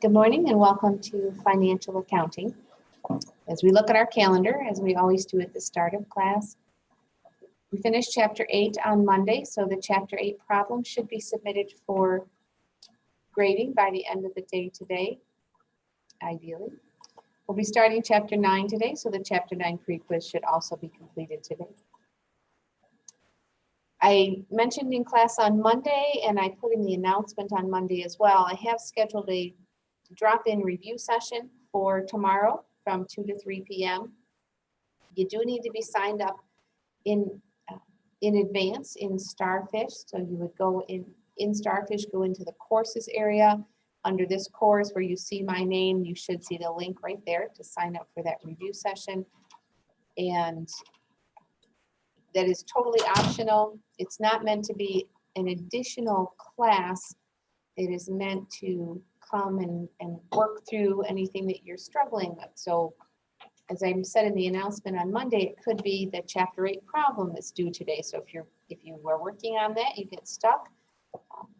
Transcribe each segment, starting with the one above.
Good morning and welcome to Financial Accounting. As we look at our calendar, as we always do at the start of class, we finished Chapter 8 on Monday, so the Chapter 8 problem should be submitted for grading by the end of the day today, ideally. We'll be starting Chapter 9 today, so the Chapter 9 pre-quiz should also be completed today. I mentioned in class on Monday, and I put in the announcement on Monday as well, I have scheduled a drop-in review session for tomorrow from 2 to 3 p.m. You do need to be signed up in advance in Starfish. So you would go in Starfish, go into the courses area. Under this course where you see my name, you should see the link right there to sign up for that review session. And that is totally optional. It's not meant to be an additional class. It is meant to come and work through anything that you're struggling with. So as I said in the announcement on Monday, it could be the Chapter 8 problem that's due today. So if you were working on that, you get stuck,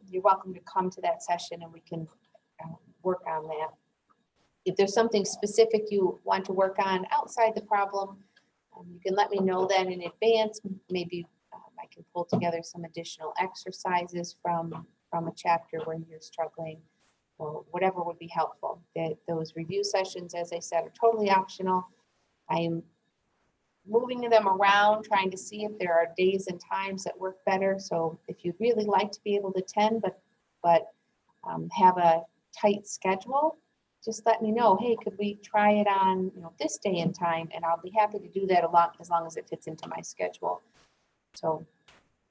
you're welcome to come to that session and we can work on that. If there's something specific you want to work on outside the problem, you can let me know that in advance. Maybe I can pull together some additional exercises from a chapter where you're struggling, or whatever would be helpful. Those review sessions, as I said, are totally optional. I'm moving them around, trying to see if there are days and times that work better. So if you'd really like to be able to attend, but have a tight schedule, just let me know. Hey, could we try it on this day and time? And I'll be happy to do that as long as it fits into my schedule. So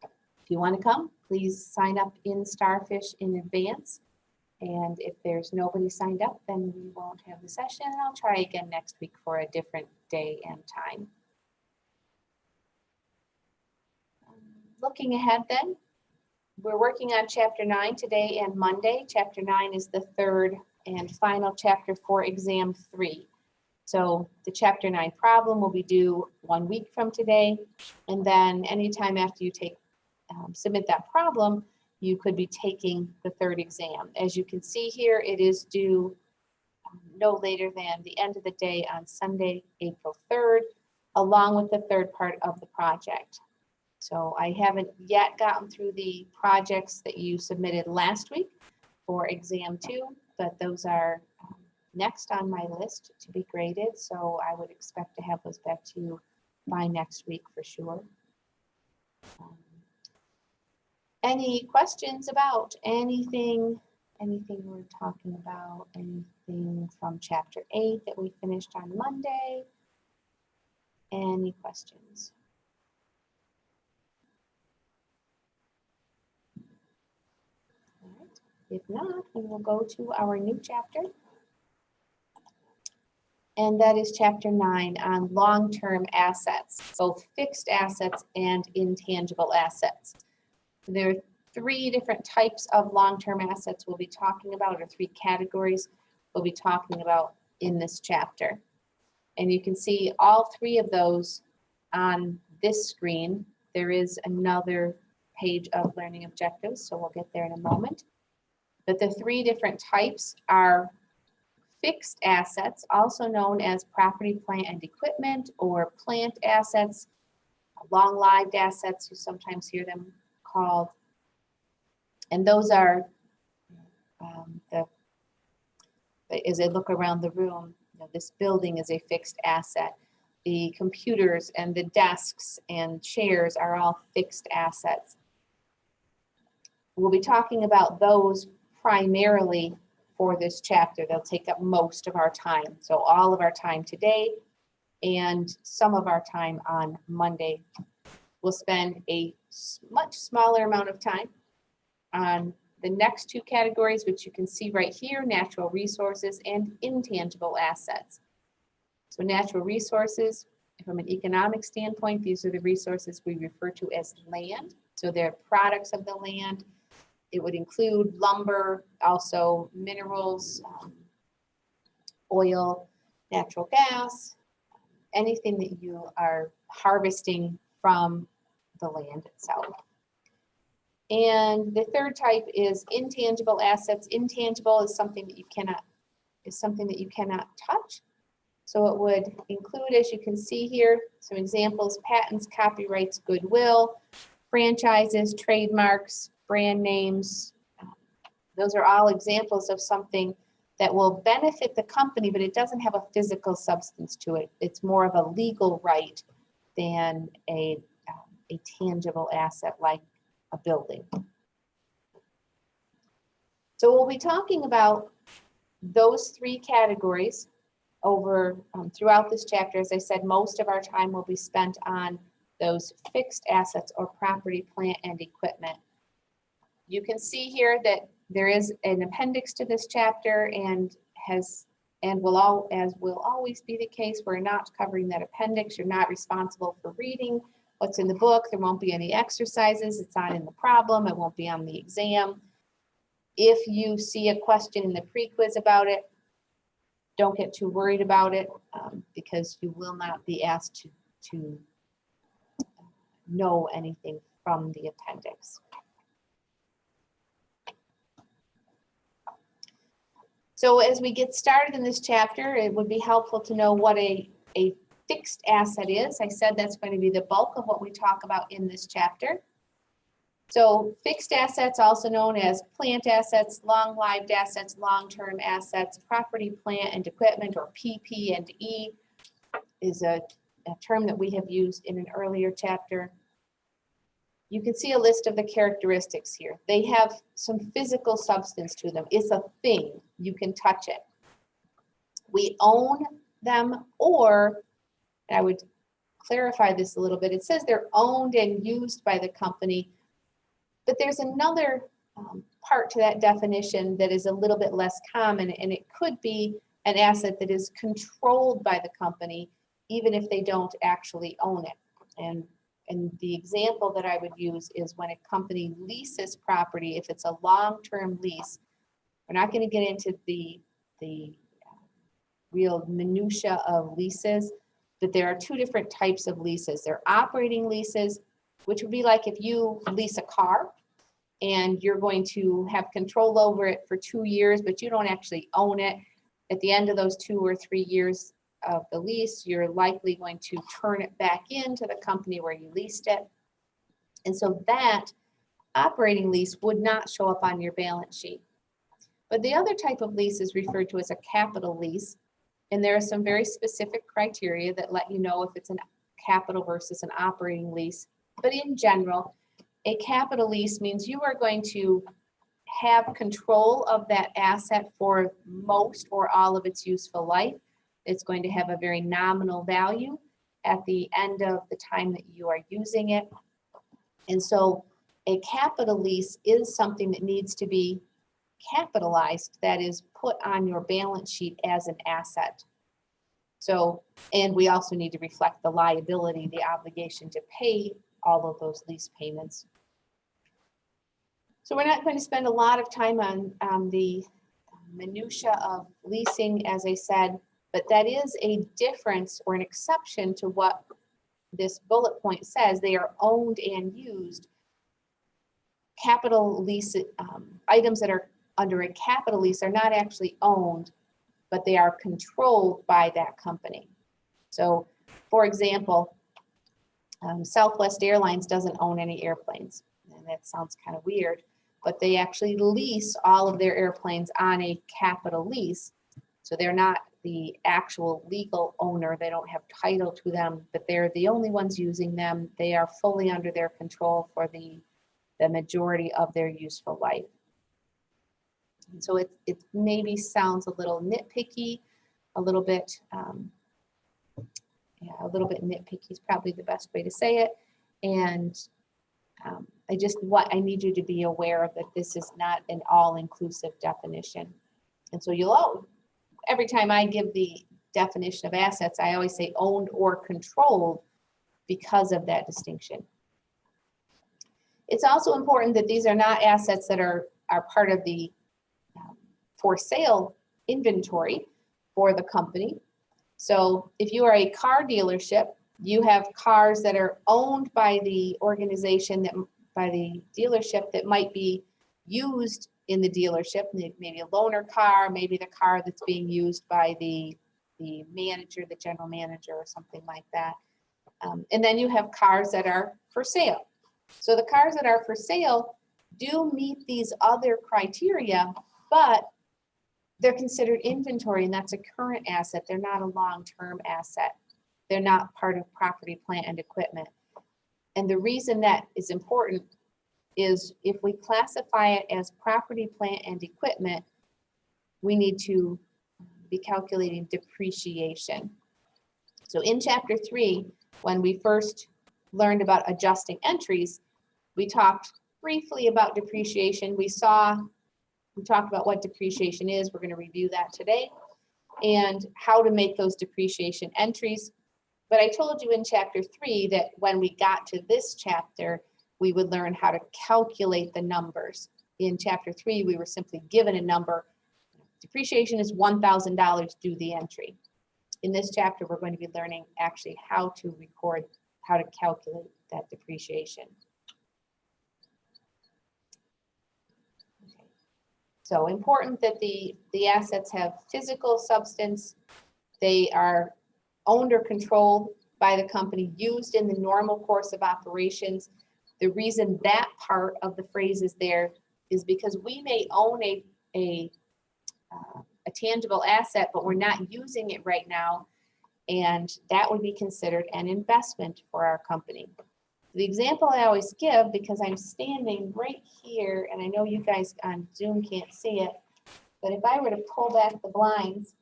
if you want to come, please sign up in Starfish in advance. And if there's nobody signed up, then we won't have the session. And I'll try again next week for a different day and time. Looking ahead then, we're working on Chapter 9 today and Monday. Chapter 9 is the third and final chapter for Exam 3. So the Chapter 9 problem will be due 1 week from today. And then anytime after you submit that problem, you could be taking the third exam. As you can see here, it is due no later than the end of the day on Sunday, April 3rd, along with the third part of the project. So I haven't yet gotten through the projects that you submitted last week for Exam 2, but those are next on my list to be graded. So I would expect to have those back to you by next week for sure. Any questions about anything we're talking about, anything from Chapter 8 that we finished on Monday? Any questions? All right. If not, we will go to our new chapter. And that is Chapter 9 on long-term assets, both fixed assets and intangible assets. There are 3 different types of long-term assets we'll be talking about, or 3 categories we'll be talking about in this chapter. And you can see all 3 of those on this screen. There is another page of learning objectives, so we'll get there in a moment. But the 3 different types are fixed assets, also known as property, plant, and equipment, or plant assets, long-lived assets, you sometimes hear them called. And those are, as I look around the room, this building is a fixed asset. The computers and the desks and chairs are all fixed assets. We'll be talking about those primarily for this chapter. They'll take up most of our time. So all of our time today and some of our time on Monday. We'll spend a much smaller amount of time on the next 2 categories, which you can see right here, natural resources and intangible assets. So natural resources, from an economic standpoint, these are the resources we refer to as land. So they're products of the land. It would include lumber, also minerals, oil, natural gas, anything that you are harvesting from the land itself. And the third type is intangible assets. Intangible is something that you cannot is something that you cannot touch. So it would include, as you can see here, some examples: patents, copyrights, goodwill, franchises, trademarks, brand names. Those are all examples of something that will benefit the company, but it doesn't have a physical substance to it. It's more of a legal right than a tangible asset like a building. So we'll be talking about those three categories over throughout this chapter. As I said, most of our time will be spent on those fixed assets or property, plant, and equipment. You can see here that there is an appendix to this chapter, and will always be the case, we're not covering that appendix. You're not responsible for reading what's in the book. There won't be any exercises. It's not in the problem. It won't be on the exam. If you see a question in the pre-quiz about it, don't get too worried about it, because you will not be asked to know anything from the appendix. So as we get started in this chapter, it would be helpful to know what a fixed asset is. I said that's going to be the bulk of what we talk about in this chapter. So fixed assets, also known as plant assets, long-lived assets, long-term assets, property, plant, and equipment, or PP&E, is a term that we have used in an earlier chapter. You can see a list of the characteristics here. They have some physical substance to them. It's a thing. You can touch it. We own them, or I would clarify this a little bit. It says they're owned and used by the company, but there's another part to that definition that is a little bit less common, and it could be an asset that is controlled by the company, even if they don't actually own it. And the example that I would use is when a company leases property. If it's a long-term lease, we're not going to get into the real minutia of leases, but there are two different types of leases. There are operating leases, which would be like if you lease a car and you're going to have control over it for 2 years, but you don't actually own it. At the end of those 2 or 3 years of the lease, you're likely going to turn it back into the company where you leased it. And so that operating lease would not show up on your balance sheet. But the other type of lease is referred to as a capital lease. And there are some very specific criteria that let you know if it's a capital versus an operating lease. But in general, a capital lease means you are going to have control of that asset for most or all of its useful life. It's going to have a very nominal value at the end of the time that you are using it. And so a capital lease is something that needs to be capitalized, that is put on your balance sheet as an asset. So, and we also need to reflect the liability, the obligation to pay all of those lease payments. So we're not going to spend a lot of time on the minutia of leasing, as I said, but that is a difference or an exception to what this bullet point says. They are owned and used. Capital lease items that are under a capital lease are not actually owned, but they are controlled by that company. So, for example, Southwest Airlines doesn't own any airplanes, and that sounds kind of weird, but they actually lease all of their airplanes on a capital lease. So they're not the actual legal owner. They don't have title to them, but they're the only ones using them. They are fully under their control for the majority of their useful life. And so it maybe sounds a little nitpicky, a little bit nitpicky is probably the best way to say it. And I need you to be aware that this is not an all-inclusive definition. And so every time I give the definition of assets, I always say owned or controlled because of that distinction. It's also important that these are not assets that are part of the for sale inventory for the company. So if you are a car dealership, you have cars that are owned by the organization, by the dealership, that might be used in the dealership, maybe a loaner car, maybe the car that's being used by the manager, the general manager, or something like that. And then you have cars that are for sale. So the cars that are for sale do meet these other criteria, but they're considered inventory, and that's a current asset. They're not a long-term asset. They're not part of property, plant, and equipment. And the reason that is important is if we classify it as property, plant, and equipment, we need to be calculating depreciation. So in chapter 3, when we first learned about adjusting entries, we talked briefly about depreciation. We talked about what depreciation is. We're going to review that today and how to make those depreciation entries. But I told you in chapter 3 that when we got to this chapter, we would learn how to calculate the numbers. In chapter 3, we were simply given a number. Depreciation is $1,000, do the entry. In this chapter, we're going to be learning actually how to record, how to calculate that depreciation. Okay. So important that the assets have physical substance. They are owned or controlled by the company, used in the normal course of operations. The reason that part of the phrase is there is because we may own a tangible asset, but we're not using it right now, and that would be considered an investment for our company. The example I always give, because I'm standing right here, and I know you guys on Zoom can't see it, but if I were to pull back the blinds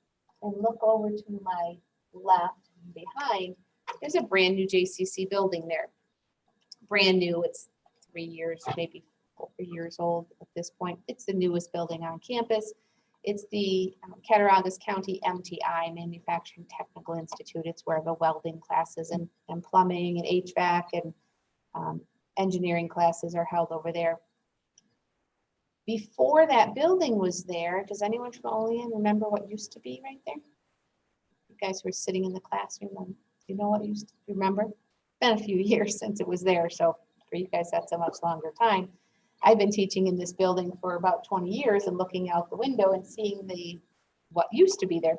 and look over to my left and behind, there's a brand new JCC building there. Brand new, it's 3 years, maybe 4 years old at this point. It's the newest building on campus. It's the Cattaraugus County MTI, Manufacturing Technical Institute. It's where the welding classes and plumbing and HVAC and engineering classes are held over there. Before that building was there, does anyone from Olean remember what used to be right there? You guys were sitting in the classroom, and you know what used to, remember? It's been a few years since it was there, so for you guys that's a much longer time. I've been teaching in this building for about 20 years and looking out the window and seeing what used to be there.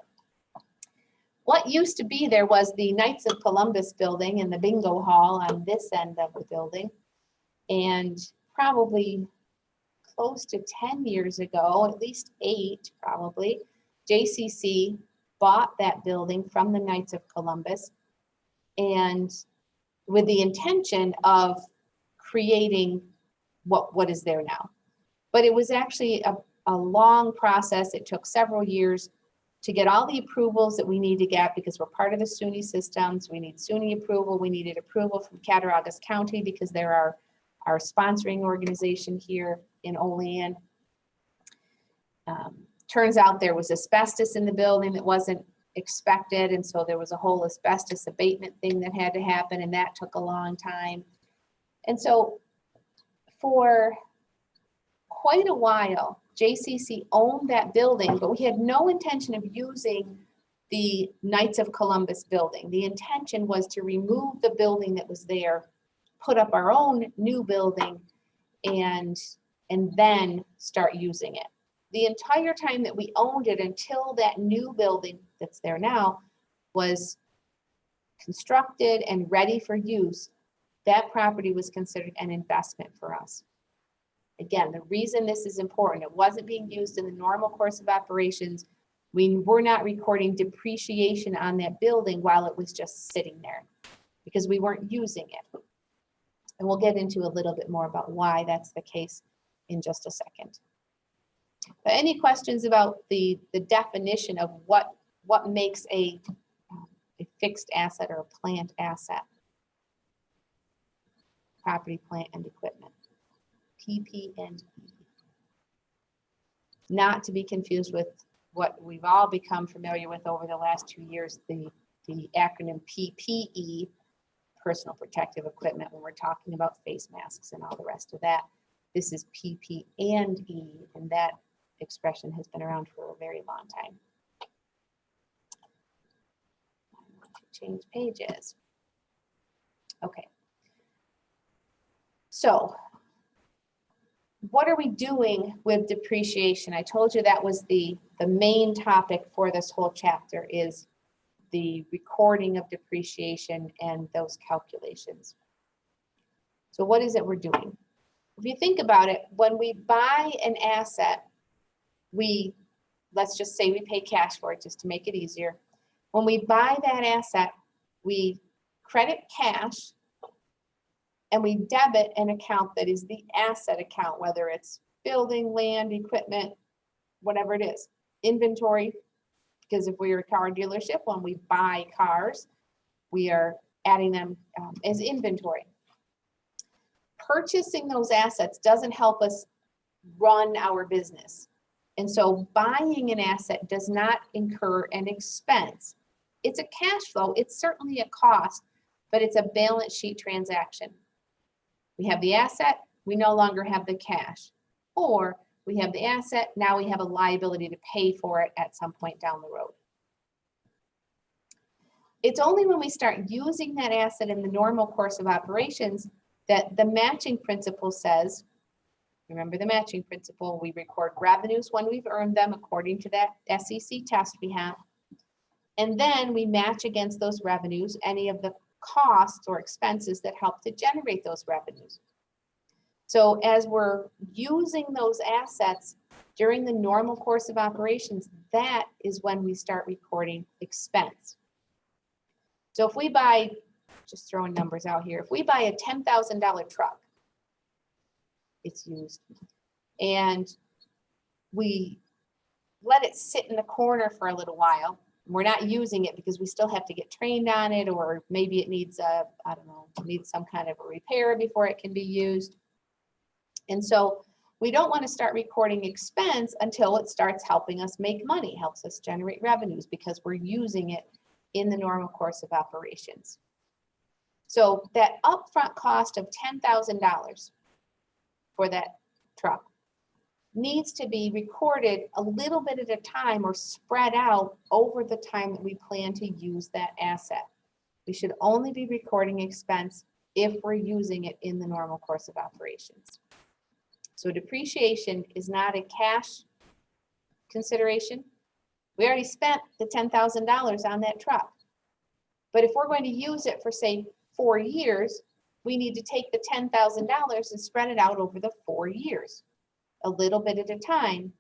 What used to be there was the Knights of Columbus building and the bingo hall on this end of the building. And probably close to 10 years ago, at least 8 probably, JCC bought that building from the Knights of Columbus, and with the intention of creating what is there now. But it was actually a long process. It took several years to get all the approvals that we need to get, because we're part of the SUNY systems. We need SUNY approval. We needed approval from Cattaraugus County because they're our sponsoring organization here in Olean. Turns out there was asbestos in the building that wasn't expected, and so there was a whole asbestos abatement thing that had to happen, and that took a long time. And so for quite a while, JCC owned that building, but we had no intention of using the Knights of Columbus building. The intention was to remove the building that was there, put up our own new building, and then start using it. The entire time that we owned it until that new building that's there now was constructed and ready for use, that property was considered an investment for us. Again, the reason this is important, it wasn't being used in the normal course of operations. We were not recording depreciation on that building while it was just sitting there because we weren't using it. And we'll get into a little bit more about why that's the case in just a second. But any questions about the definition of what makes a fixed asset or a plant asset? Property, plant, and equipment. PP&E. Not to be confused with what we've all become familiar with over the last 2 years, the acronym PPE, personal protective equipment, when we're talking about face masks and all the rest of that. This is PP&E, and that expression has been around for a very long time. I want to change pages. Okay. So what are we doing with depreciation? I told you that was the main topic for this whole chapter, is the recording of depreciation and those calculations. So what is it we're doing? If you think about it, when we buy an asset, let's just say we pay cash for it just to make it easier. When we buy that asset, we credit cash and we debit an account that is the asset account, whether it's building, land, equipment, whatever it is, inventory. Because if we are a car dealership, when we buy cars, we are adding them as inventory. Purchasing those assets doesn't help us run our business. And so buying an asset does not incur an expense. It's a cash flow. It's certainly a cost, but it's a balance sheet transaction. We have the asset, we no longer have the cash. Or we have the asset, now we have a liability to pay for it at some point down the road. It's only when we start using that asset in the normal course of operations that the matching principle says, remember the matching principle, we record revenues when we've earned them according to that SEC test we have. And then we match against those revenues any of the costs or expenses that help to generate those revenues. So as we're using those assets during the normal course of operations, that is when we start recording expense. So if we buy, just throwing numbers out here, if we buy a $10,000 truck, it's used, and we let it sit in the corner for a little while, we're not using it because we still have to get trained on it, or maybe it needs needs some kind of a repair before it can be used. And so we don't want to start recording expense until it starts helping us make money, helps us generate revenues, because we're using it in the normal course of operations. So that upfront cost of $10,000 for that truck needs to be recorded a little bit at a time, or spread out over the time that we plan to use that asset. We should only be recording expense if we're using it in the normal course of operations. So depreciation is not a cash consideration. We already spent the $10,000 on that truck. But if we're going to use it for, say, 4 years, we need to take the $10,000 and spread it out over the 4 years, a little bit at a time,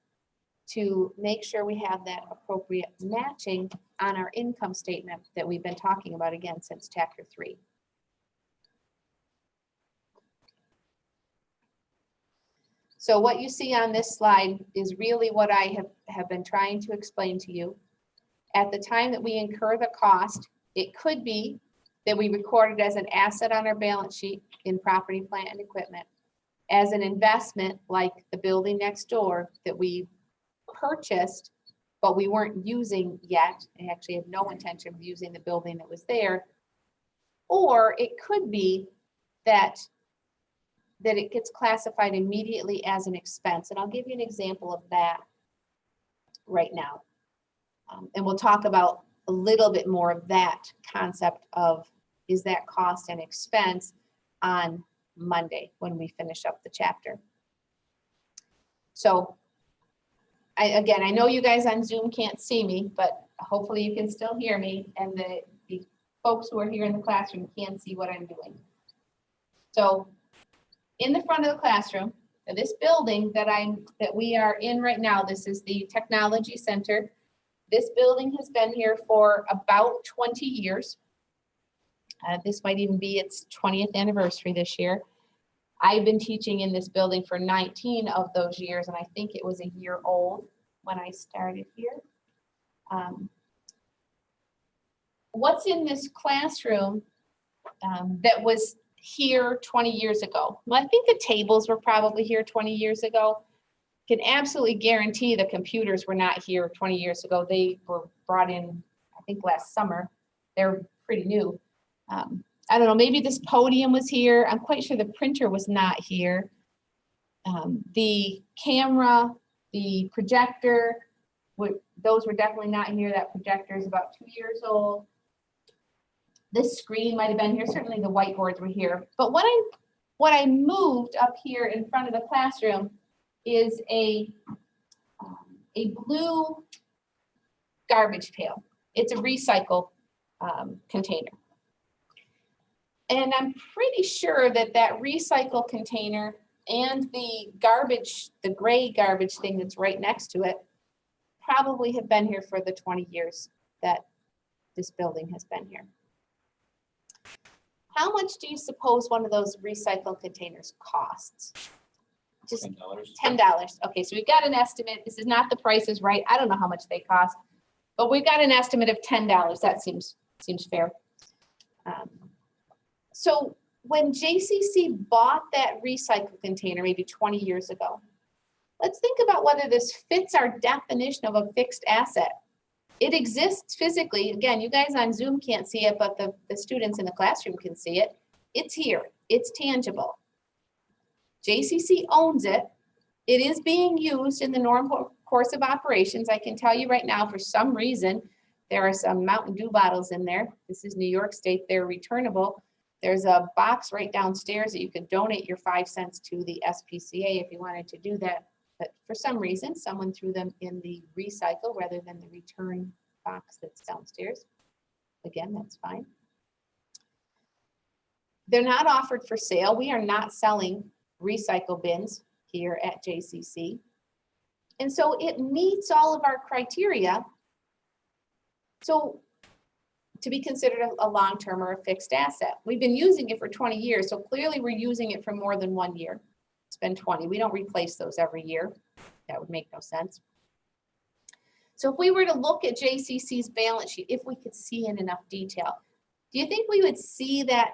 to make sure we have that appropriate matching on our income statement that we've been talking about again since chapter 3. So what you see on this slide is really what I have been trying to explain to you. At the time that we incur the cost, it could be that we record it as an asset on our balance sheet in property, plant, and equipment, as an investment like the building next door that we purchased, but we weren't using yet. I actually have no intention of using the building that was there. Or it could be that it gets classified immediately as an expense. And I'll give you an example of that right now. And we'll talk about a little bit more of that concept of, is that cost and expense, on Monday when we finish up the chapter. So I know you guys on Zoom can't see me, but hopefully you can still hear me, and the folks who are here in the classroom can see what I'm doing. So in the front of the classroom, this building that we are in right now, this is the Technology Center. This building has been here for about 20 years. This might even be its 20th anniversary this year. I've been teaching in this building for 19 of those years, and I think it was a year old when I started here. What's in this classroom that was here 20 years ago? Well, I think the tables were probably here 20 years ago. Can absolutely guarantee the computers were not here 20 years ago. They were brought in, I think, last summer. They're pretty new. I don't know, maybe this podium was here. I'm quite sure the printer was not here. The camera, the projector, those were definitely not here. That projector is about 2 years old. This screen might have been here. Certainly the whiteboards were here. But what I moved up here in front of the classroom is a blue garbage pail. It's a recycle container. And I'm pretty sure that that recycle container and the garbage, the gray garbage thing that's right next to it, probably have been here for the 20 years that this building has been here. How much do you suppose one of those recycle containers costs? Just $10. $10. Okay, so we've got an estimate. This is not the Price is Right. I don't know how much they cost, but we've got an estimate of $10. That seems fair. So when JCC bought that recycle container maybe 20 years ago, let's think about whether this fits our definition of a fixed asset. It exists physically. Again, you guys on Zoom can't see it, but the students in the classroom can see it. It's here. It's tangible. JCC owns it. It is being used in the normal course of operations. I can tell you right now, for some reason, there are some Mountain Dew bottles in there. This is New York State. They're returnable. There's a box right downstairs that you can donate your 5 cents to the SPCA if you wanted to do that. But for some reason, someone threw them in the recycle rather than the return box that's downstairs. Again, that's fine. They're not offered for sale. We are not selling recycle bins here at JCC. And so it meets all of our criteria. So to be considered a long-term or a fixed asset. We've been using it for 20 years, so clearly we're using it for more than 1 year. It's been 20. We don't replace those every year. That would make no sense. So if we were to look at JCC's balance sheet, if we could see in enough detail, do you think we would see that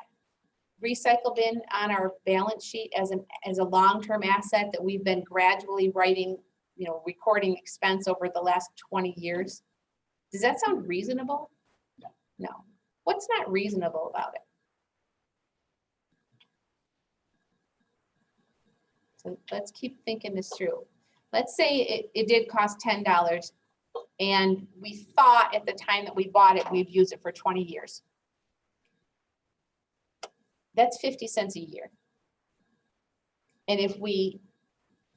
recycle bin on our balance sheet as a long-term asset that we've been gradually writing, recording expense over the last 20 years? Does that sound reasonable? No. What's not reasonable about it? So let's keep thinking this through. Let's say it did cost $10 and we thought at the time that we bought it, we'd use it for 20 years. That's 50 cents a year. And if we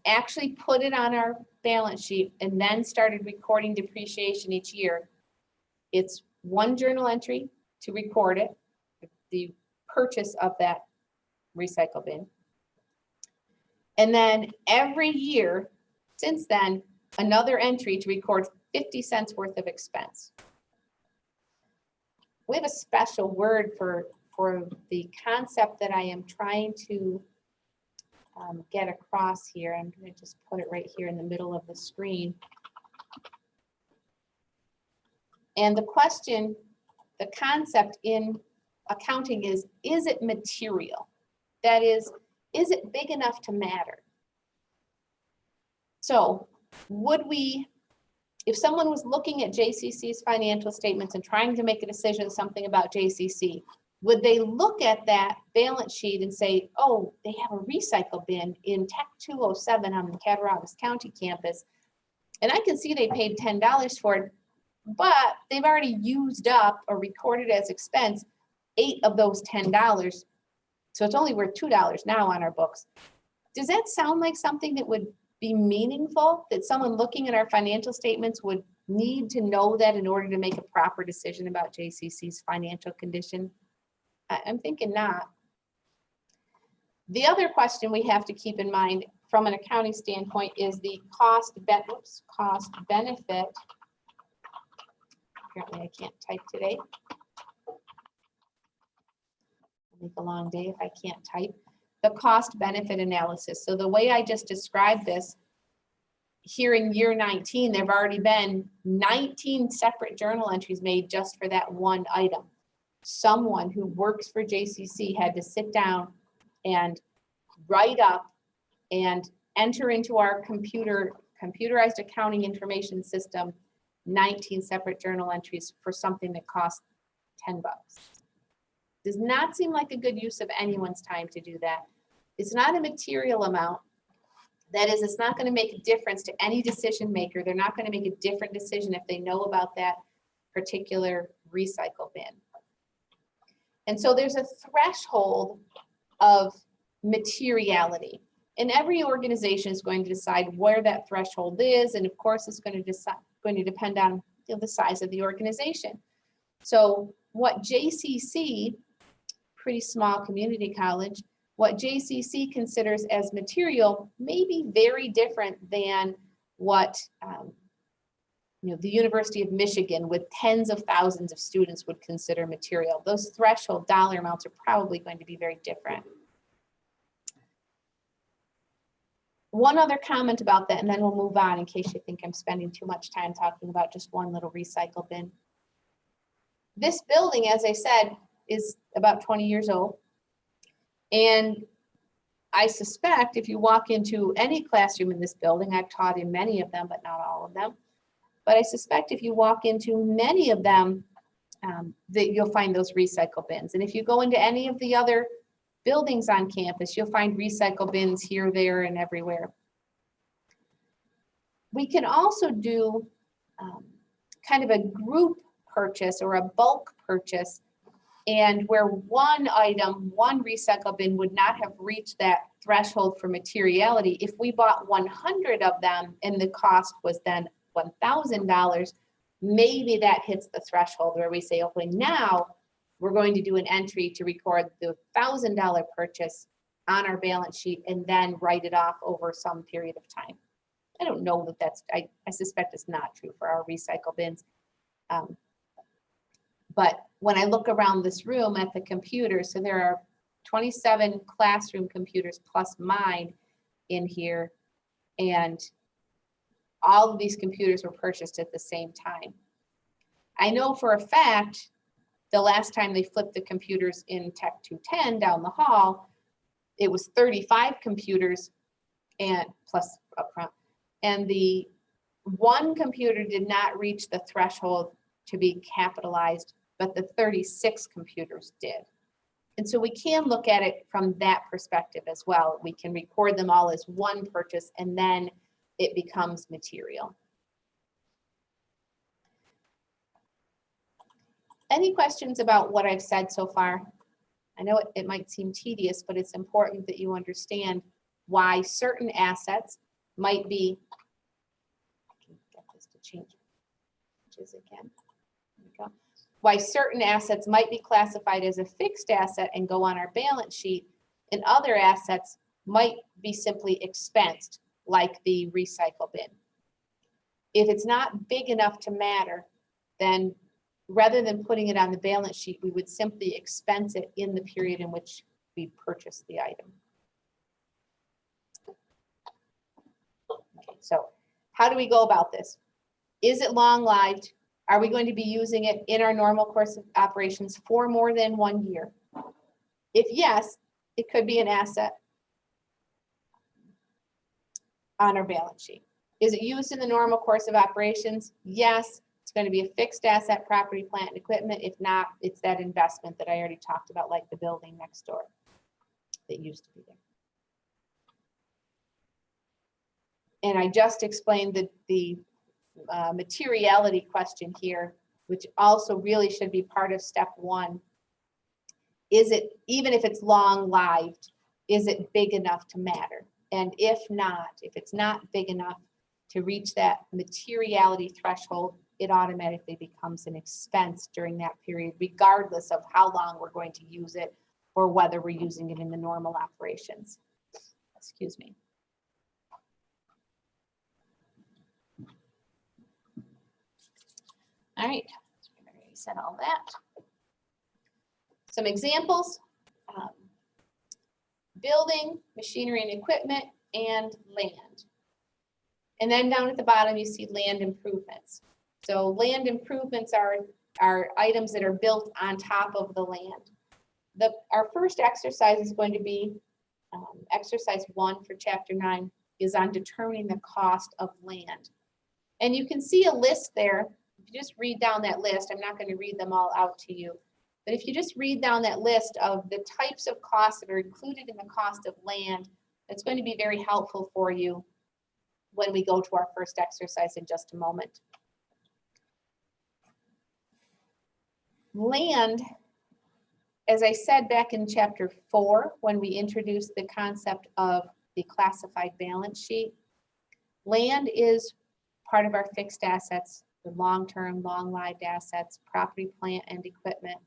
actually put it on our balance sheet and then started recording depreciation each year, it's one journal entry to record it, the purchase of that recycle bin. And then every year since then, another entry to record 50 cents worth of expense. We have a special word for the concept that I am trying to get across here. I'm going to just put it right here in the middle of the screen. And the question, the concept in accounting is it material? That is it big enough to matter? So would we, if someone was looking at JCC's financial statements and trying to make a decision something about JCC, would they look at that balance sheet and say, oh, they have a recycle bin in Tech 207 on the Cattaraugus County campus, and I can see they paid $10 for it, but they've already used up or recorded as expense 8 of those $10. So it's only worth $2 now on our books. Does that sound like something that would be meaningful, that someone looking at our financial statements would need to know that in order to make a proper decision about JCC's financial condition? I'm thinking not. The other question we have to keep in mind from an accounting standpoint is the cost benefit. Apparently I can't type today. It'll make a long day if I can't type. The cost benefit analysis. So the way I just described this, here in year 19, there've already been 19 separate journal entries made just for that one item. Someone who works for JCC had to sit down and write up and enter into our computerized accounting information system 19 separate journal entries for something that cost $10. Does not seem like a good use of anyone's time to do that. It's not a material amount. That is, it's not going to make a difference to any decision maker. They're not going to make a different decision if they know about that particular recycle bin. And so there's a threshold of materiality. And every organization is going to decide where that threshold is. And of course, it's going to depend on the size of the organization. So what JCC, pretty small community college, what JCC considers as material may be very different than what the University of Michigan with tens of thousands of students would consider material. Those threshold dollar amounts are probably going to be very different. One other comment about that, and then we'll move on in case you think I'm spending too much time talking about just one little recycle bin. This building, as I said, is about 20 years old. And I suspect if you walk into any classroom in this building, I've taught in many of them, but not all of them. But I suspect if you walk into many of them, that you'll find those recycle bins. And if you go into any of the other buildings on campus, you'll find recycle bins here, there, and everywhere. We can also do kind of a group purchase or a bulk purchase, and where one item, one recycle bin would not have reached that threshold for materiality. If we bought 100 of them and the cost was then $1,000, maybe that hits the threshold where we say, okay, now we're going to do an entry to record the $1,000 purchase on our balance sheet and then write it off over some period of time. I don't know that that's, I suspect it's not true for our recycle bins. But when I look around this room at the computers, so there are 27 classroom computers plus mine in here, and all of these computers were purchased at the same time. I know for a fact, the last time they flipped the computers in Tech 210 down the hall, it was 35 computers and plus up front. And the one computer did not reach the threshold to be capitalized, but the 36 computers did. And so we can look at it from that perspective as well. We can record them all as one purchase and then it becomes material. Any questions about what I've said so far? I know it might seem tedious, but it's important that you understand why certain assets might be, I can get this to change again. There we go. Why certain assets might be classified as a fixed asset and go on our balance sheet, and other assets might be simply expensed, like the recycle bin. If it's not big enough to matter, then rather than putting it on the balance sheet, we would simply expense it in the period in which we purchased the item. Okay, so how do we go about this? Is it long-lived? Are we going to be using it in our normal course of operations for more than 1 year? If yes, it could be an asset on our balance sheet. Is it used in the normal course of operations? Yes. It's going to be a fixed asset, property, plant, and equipment. If not, it's that investment that I already talked about, like the building next door that used to be there. And I just explained the materiality question here, which also really should be part of step 1. Is it, even if it's long-lived, is it big enough to matter? And if not, if it's not big enough to reach that materiality threshold, it automatically becomes an expense during that period, regardless of how long we're going to use it or whether we're using it in the normal operations. Excuse me. All right, I already said all that. Some examples: building, machinery and equipment, and land. And then down at the bottom, you see land improvements. So land improvements are items that are built on top of the land. Our first exercise is going to be exercise 1 for chapter 9 is on determining the cost of land. And you can see a list there. If you just read down that list, I'm not going to read them all out to you, but if you just read down that list of the types of costs that are included in the cost of land, it's going to be very helpful for you when we go to our first exercise in just a moment. Land, as I said back in chapter 4, when we introduced the concept of the classified balance sheet. Land is part of our fixed assets, the long-term, long-lived assets, property, plant, and equipment.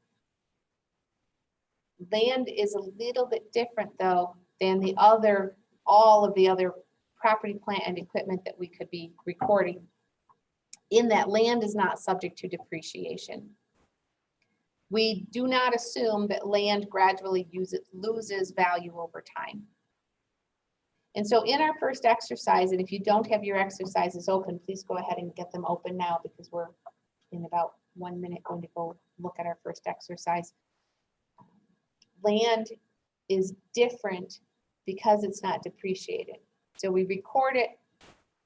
Land is a little bit different though than all of the other property, plant, and equipment that we could be recording, in that land is not subject to depreciation. We do not assume that land gradually loses value over time. And so in our first exercise, and if you don't have your exercises open, please go ahead and get them open now, because we're in about 1 minute going to go look at our first exercise. Land is different because it's not depreciated. So we record it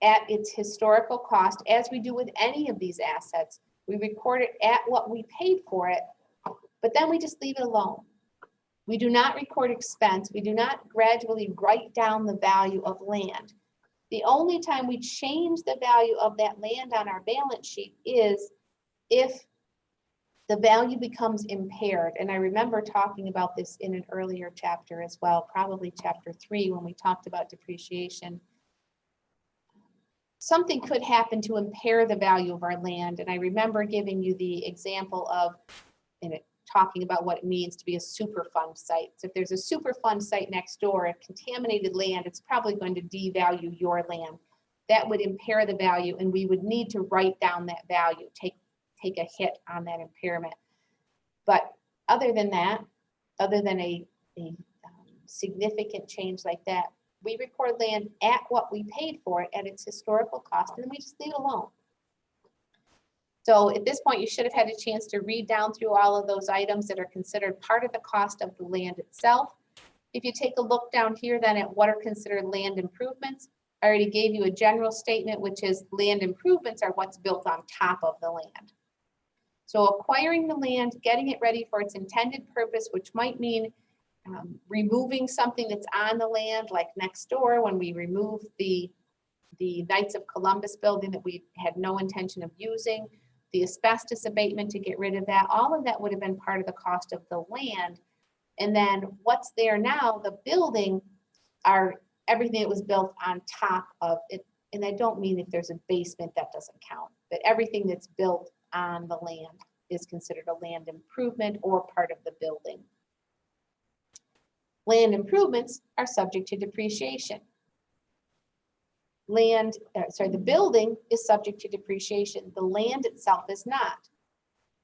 at its historical cost, as we do with any of these assets. We record it at what we paid for it, but then we just leave it alone. We do not record expense. We do not gradually write down the value of land. The only time we change the value of that land on our balance sheet is if the value becomes impaired. And I remember talking about this in an earlier chapter as well, probably chapter 3, when we talked about depreciation. Something could happen to impair the value of our land. And I remember giving you the example of, talking about what it means to be a Superfund site. So if there's a Superfund site next door, a contaminated land, it's probably going to devalue your land. That would impair the value, and we would need to write down that value, take a hit on that impairment. But other than that, other than a significant change like that, we record land at what we paid for it at its historical cost, and then we just leave it alone. So at this point, you should have had a chance to read down through all of those items that are considered part of the cost of the land itself. If you take a look down here then at what are considered land improvements, I already gave you a general statement, which is land improvements are what's built on top of the land. So acquiring the land, getting it ready for its intended purpose, which might mean removing something that's on the land, like next door when we remove the Knights of Columbus building that we had no intention of using, the asbestos abatement to get rid of that, all of that would have been part of the cost of the land. And then what's there now, the building, are everything that was built on top of it. And I don't mean if there's a basement, that doesn't count, but everything that's built on the land is considered a land improvement or part of the building. Land improvements are subject to depreciation. The building is subject to depreciation. The land itself is not.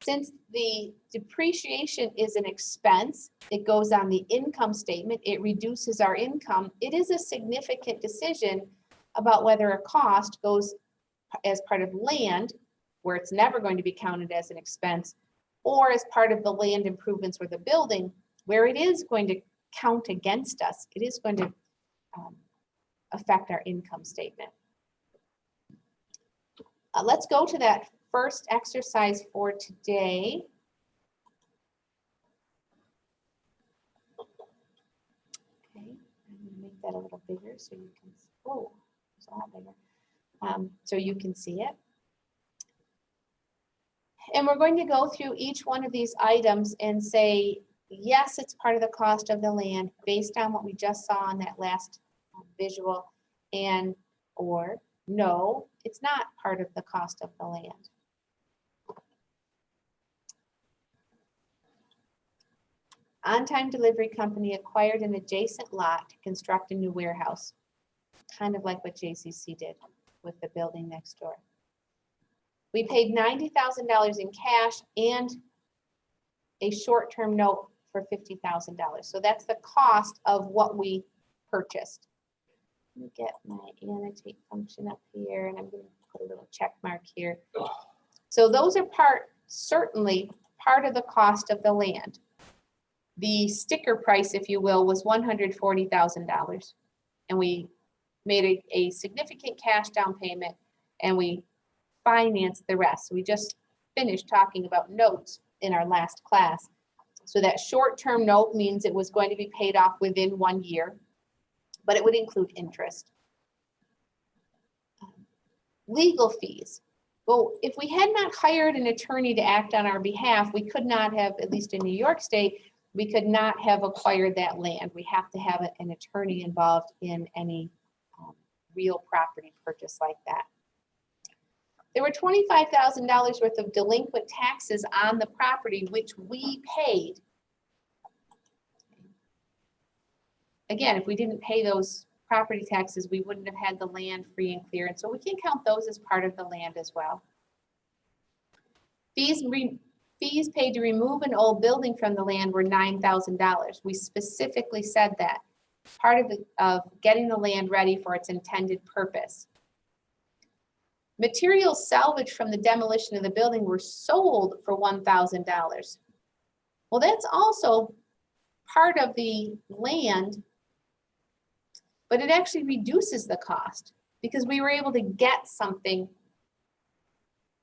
Since the depreciation is an expense, it goes on the income statement, it reduces our income. It is a significant decision about whether a cost goes as part of land, where it's never going to be counted as an expense, or as part of the land improvements or the building, where it is going to count against us. It is going to affect our income statement. Let's go to that first exercise for today. Okay, I'm going to make that a little bigger so you can, oh, it's a lot bigger. So you can see it. And we're going to go through each one of these items and say, yes, it's part of the cost of the land based on what we just saw in that last visual, and or no, it's not part of the cost of the land. On-time delivery company acquired an adjacent lot to construct a new warehouse, kind of like what JCC did with the building next door. We paid $90,000 in cash and a short-term note for $50,000. So that's the cost of what we purchased. Let me get my annotate function up here, and I'm going to put a little check mark here. So those are certainly part of the cost of the land. The sticker price, if you will, was $140,000, and we made a significant cash down payment, and we financed the rest. So we just finished talking about notes in our last class. So that short-term note means it was going to be paid off within 1 year, but it would include interest. Legal fees. Well, if we had not hired an attorney to act on our behalf, we could not have, at least in New York State, we could not have acquired that land. We have to have an attorney involved in any real property purchase like that. There were $25,000 worth of delinquent taxes on the property, which we paid. Again, if we didn't pay those property taxes, we wouldn't have had the land free and clear. And so we can count those as part of the land as well. Fees paid to remove an old building from the land were $9,000. We specifically said that. Part of getting the land ready for its intended purpose. Materials salvaged from the demolition of the building were sold for $1,000. Well, that's also part of the land, but it actually reduces the cost because we were able to get something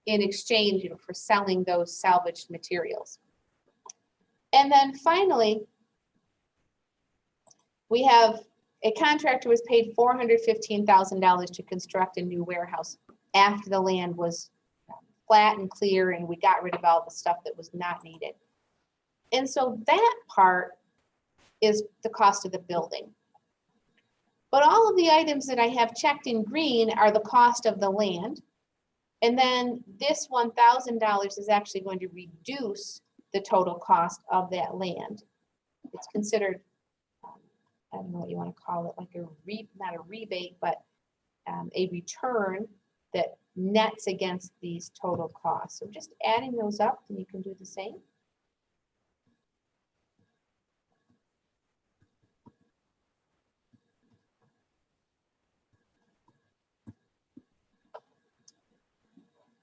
in exchange, for selling those salvaged materials. And then finally, we have a contractor was paid $415,000 to construct a new warehouse after the land was flat and clear and we got rid of all the stuff that was not needed. And so that part is the cost of the building. But all of the items that I have checked in green are the cost of the land. And then this $1,000 is actually going to reduce the total cost of that land. It's considered, I don't know what you want to call it, like not a rebate, but a return that nets against these total costs. So just adding those up, and you can do the same.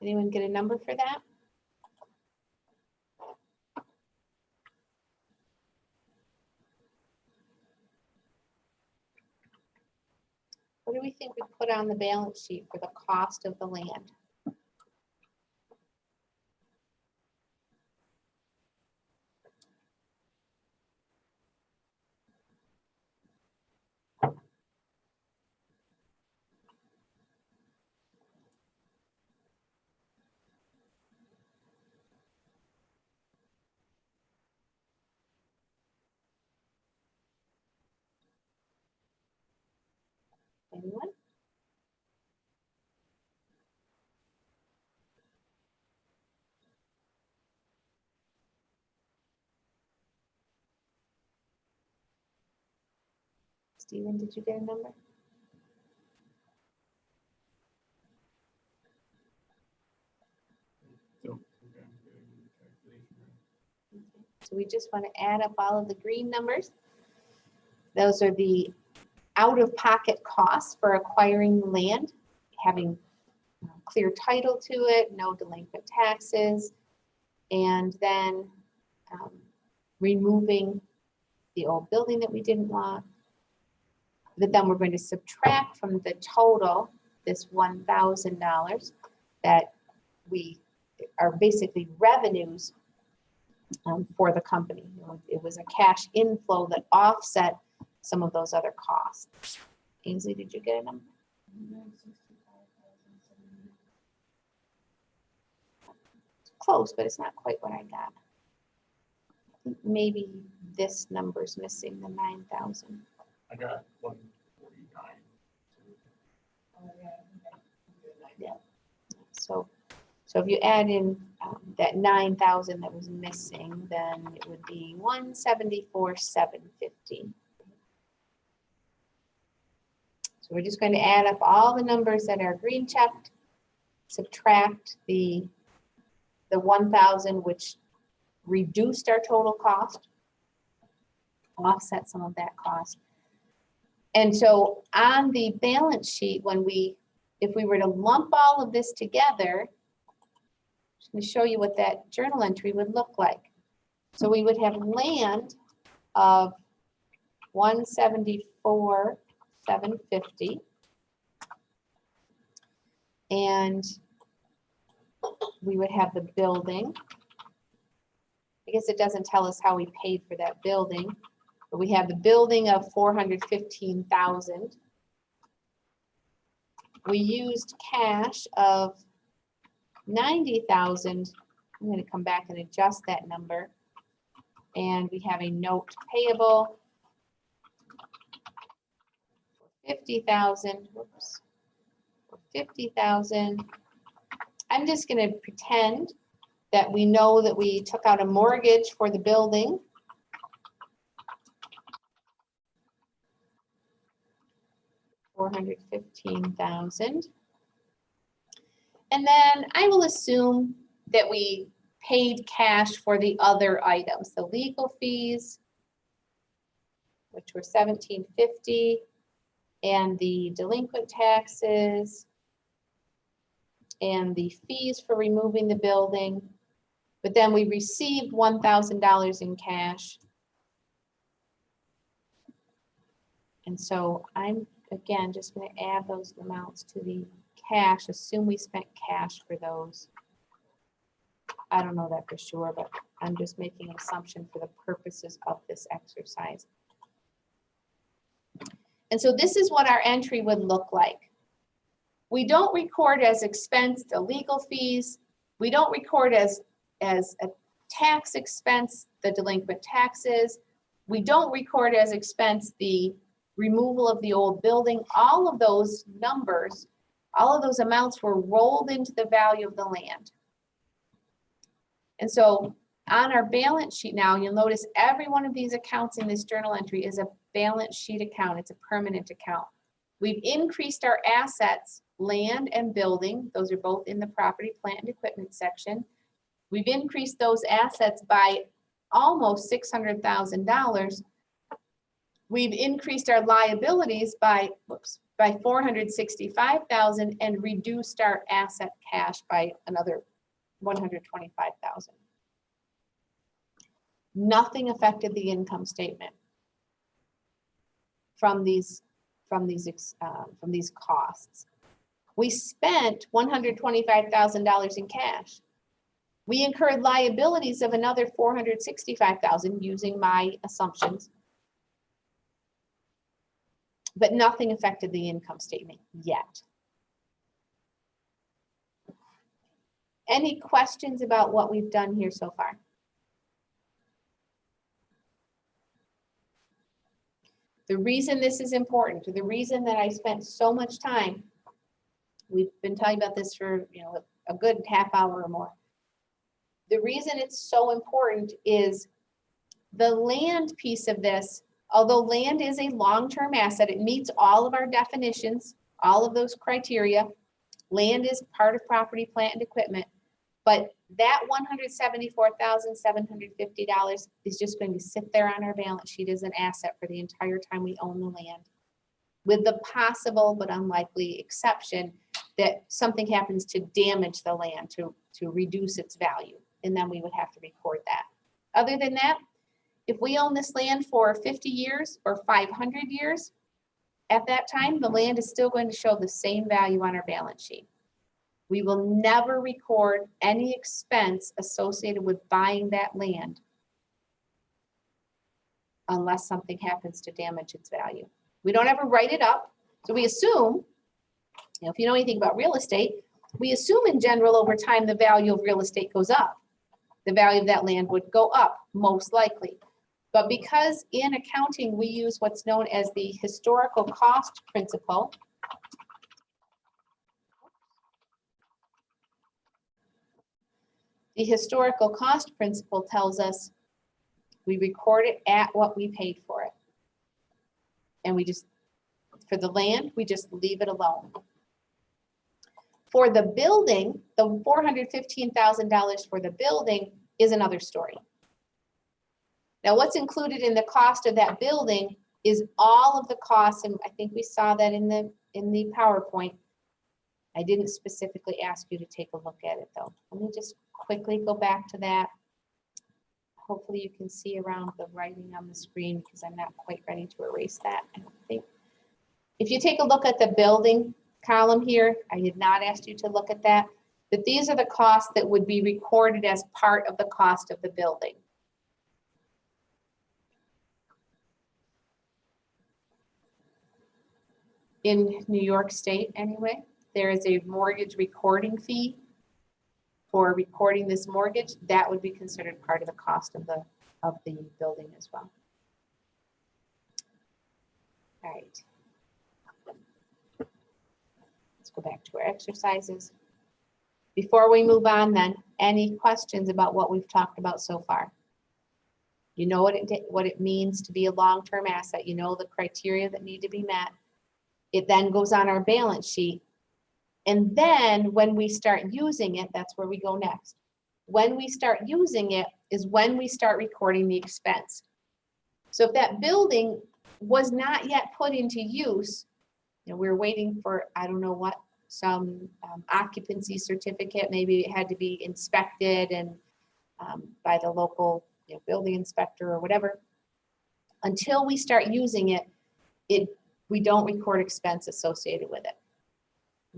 Anyone get a number for that? What do we think we put on the balance sheet for the cost of the land? Anyone? Stephen, did you get a number? So we just want to add up all of the green numbers. Those are the out-of-pocket costs for acquiring the land, having clear title to it, no delinquent taxes, and then removing the old building that we didn't want. But then we're going to subtract from the total this $1,000 that we are basically revenues for the company. It was a cash inflow that offset some of those other costs. Ainsley, did you get a number? Close, but it's not quite what I got. I think maybe this number's missing, the 9,000. I got 149. Yeah. So if you add in that 9,000 that was missing, then it would be 174,750. So we're just going to add up all the numbers that are green checked, subtract the 1,000, which reduced our total cost, offset some of that cost. And so on the balance sheet, if we were to lump all of this together, I'm going to show you what that journal entry would look like. So we would have land of 174,750, and we would have the building. I guess it doesn't tell us how we paid for that building, but we have the building of 415,000. We used cash of 90,000. I'm going to come back and adjust that number. And we have a note payable. 50,000, whoops, 50,000. I'm just gonna pretend that we know that we took out a mortgage for the building. $415,000. And then I will assume that we paid cash for the other items, the legal fees, which were $1,750, and the delinquent taxes, and the fees for removing the building. But then we received $1,000 in cash. And so I'm, again, just going to add those amounts to the cash, assume we spent cash for those. I don't know that for sure, but I'm just making an assumption for the purposes of this exercise. And so this is what our entry would look like. We don't record as expense the legal fees. We don't record as a tax expense the delinquent taxes. We don't record as expense the removal of the old building. All of those numbers, all of those amounts were rolled into the value of the land. And so on our balance sheet now, you'll notice every one of these accounts in this journal entry is a balance sheet account. It's a permanent account. We've increased our assets, land and building. Those are both in the property, plant, and equipment section. We've increased those assets by almost $600,000. We've increased our liabilities by $465,000 and reduced our asset cash by another $125,000. Nothing affected the income statement from these costs. We spent $125,000 in cash. We incurred liabilities of another $465,000 using my assumptions, but nothing affected the income statement yet. Any questions about what we've done here so far? The reason this is important, the reason that I spent so much time, we've been talking about this for a good half hour or more. The reason it's so important is the land piece of this. Although land is a long-term asset, it meets all of our definitions, all of those criteria. Land is part of property, plant, and equipment. But that $174,750 is just going to sit there on our balance sheet as an asset for the entire time we own the land, with the possible but unlikely exception that something happens to damage the land, to reduce its value, and then we would have to record that. Other than that, if we own this land for 50 years or 500 years, at that time, the land is still going to show the same value on our balance sheet. We will never record any expense associated with buying that land unless something happens to damage its value. We don't ever write it up. So we assume, if you know anything about real estate, we assume in general over time the value of real estate goes up. The value of that land would go up, most likely. But because in accounting we use what's known as the historical cost principle, the historical cost principle tells us we record it at what we paid for it. And we just, for the land, we just leave it alone. For the building, the $415,000 for the building is another story. Now, what's included in the cost of that building is all of the costs, and I think we saw that in the PowerPoint. I didn't specifically ask you to take a look at it though. Let me just quickly go back to that. Hopefully you can see around the writing on the screen because I'm not quite ready to erase that, I don't think. If you take a look at the building column here, I did not ask you to look at that, but these are the costs that would be recorded as part of the cost of the building. In New York State anyway, there is a mortgage recording fee for recording this mortgage. That would be considered part of the cost of the of the building as well. All right. Let's go back to our exercises. Before we move on then, any questions about what we've talked about so far? You know what it means to be a long-term asset. You know the criteria that need to be met. It then goes on our balance sheet. And then when we start using it, that's where we go next. When we start using it is when we start recording the expense. So if that building was not yet put into use, you know, we're waiting for, I don't know what, some occupancy certificate, maybe it had to be inspected and by the local, you know, building inspector or whatever. Until we start using it, we don't record expense associated with it.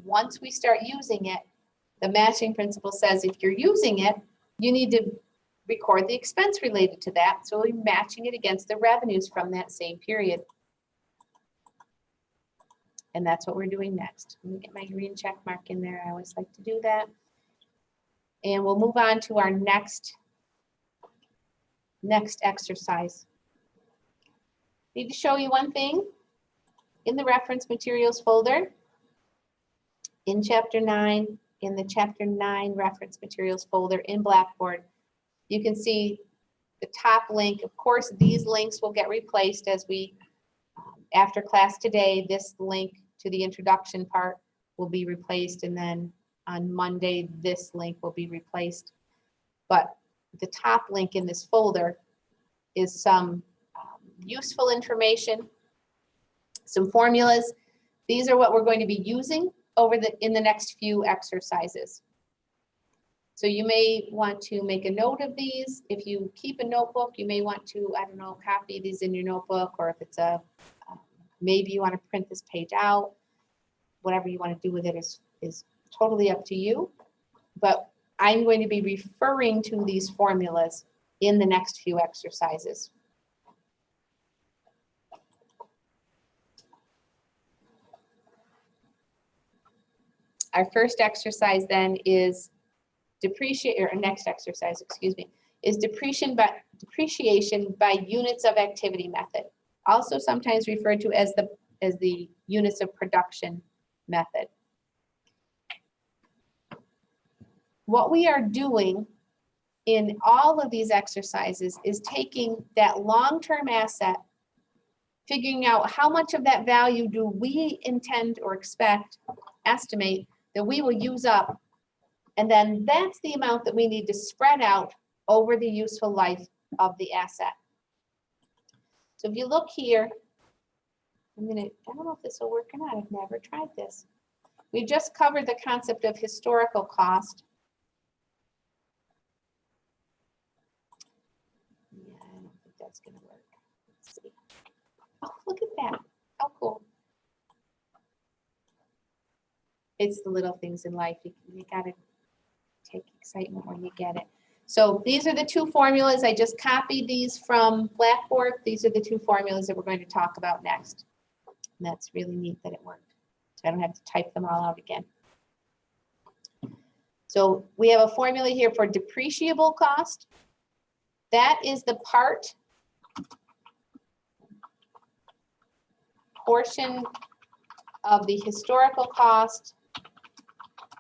Once we start using it, the matching principle says if you're using it, you need to record the expense related to that. So we're matching it against the revenues from that same period. And that's what we're doing next. Let me get my green check mark in there. I always like to do that. And we'll move on to our next exercise. Need to show you one thing. In the reference materials folder, in chapter 9, in the chapter 9 reference materials folder in Blackboard, you can see the top link. Of course, these links will get replaced as we, after class today, this link to the introduction part will be replaced, and then on Monday, this link will be replaced. But the top link in this folder is some useful information, some formulas. These are what we're going to be using in the next few exercises. So you may want to make a note of these. If you keep a notebook, you may want to, I don't know, copy these in your notebook, or if it's maybe you want to print this page out. Whatever you want to do with it is totally up to you. But I'm going to be referring to these formulas in the next few exercises. Our first exercise then is next exercise, excuse me, is depreciation by units of activity method, also sometimes referred to as the units of production method. What we are doing in all of these exercises is taking that long-term asset, figuring out how much of that value do we intend or estimate that we will use up, and then that's the amount that we need to spread out over the useful life of the asset. So if you look here, I don't know if this will work or not. I've never tried this. We just covered the concept of historical cost. Yeah, I don't think that's going to work. Let's see. Oh, look at that. How cool. It's the little things in life. You got to take excitement when you get it. So these are the two formulas. I just copied these from Blackboard. These are the two formulas that we're going to talk about next. And that's really neat that it worked. So I don't have to type them all out again. So we have a formula here for depreciable cost. That is the portion of the historical cost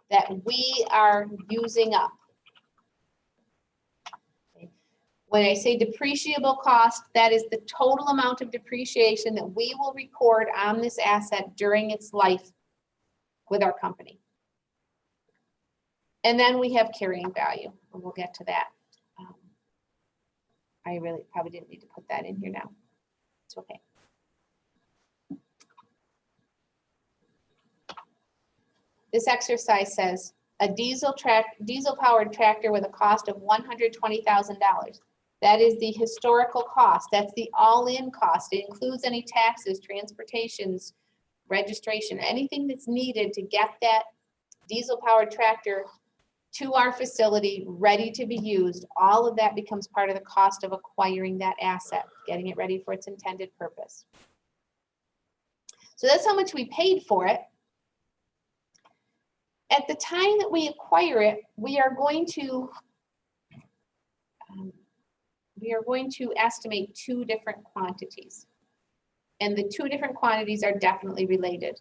that we are using up. When I say depreciable cost, that is the total amount of depreciation that we will record on this asset during its life with our company. And then we have carrying value, and we'll get to that. I really probably didn't need to put that in here now. It's okay. This exercise says a diesel-powered tractor with a cost of $120,000. That is the historical cost. That's the all-in cost. It includes any taxes, transportations, registration, anything that's needed to get that diesel-powered tractor to our facility, ready to be used. All of that becomes part of the cost of acquiring that asset, getting it ready for its intended purpose. So that's how much we paid for it. At the time that we acquire it, we are going to we are going to estimate two different quantities. And the two different quantities are definitely related.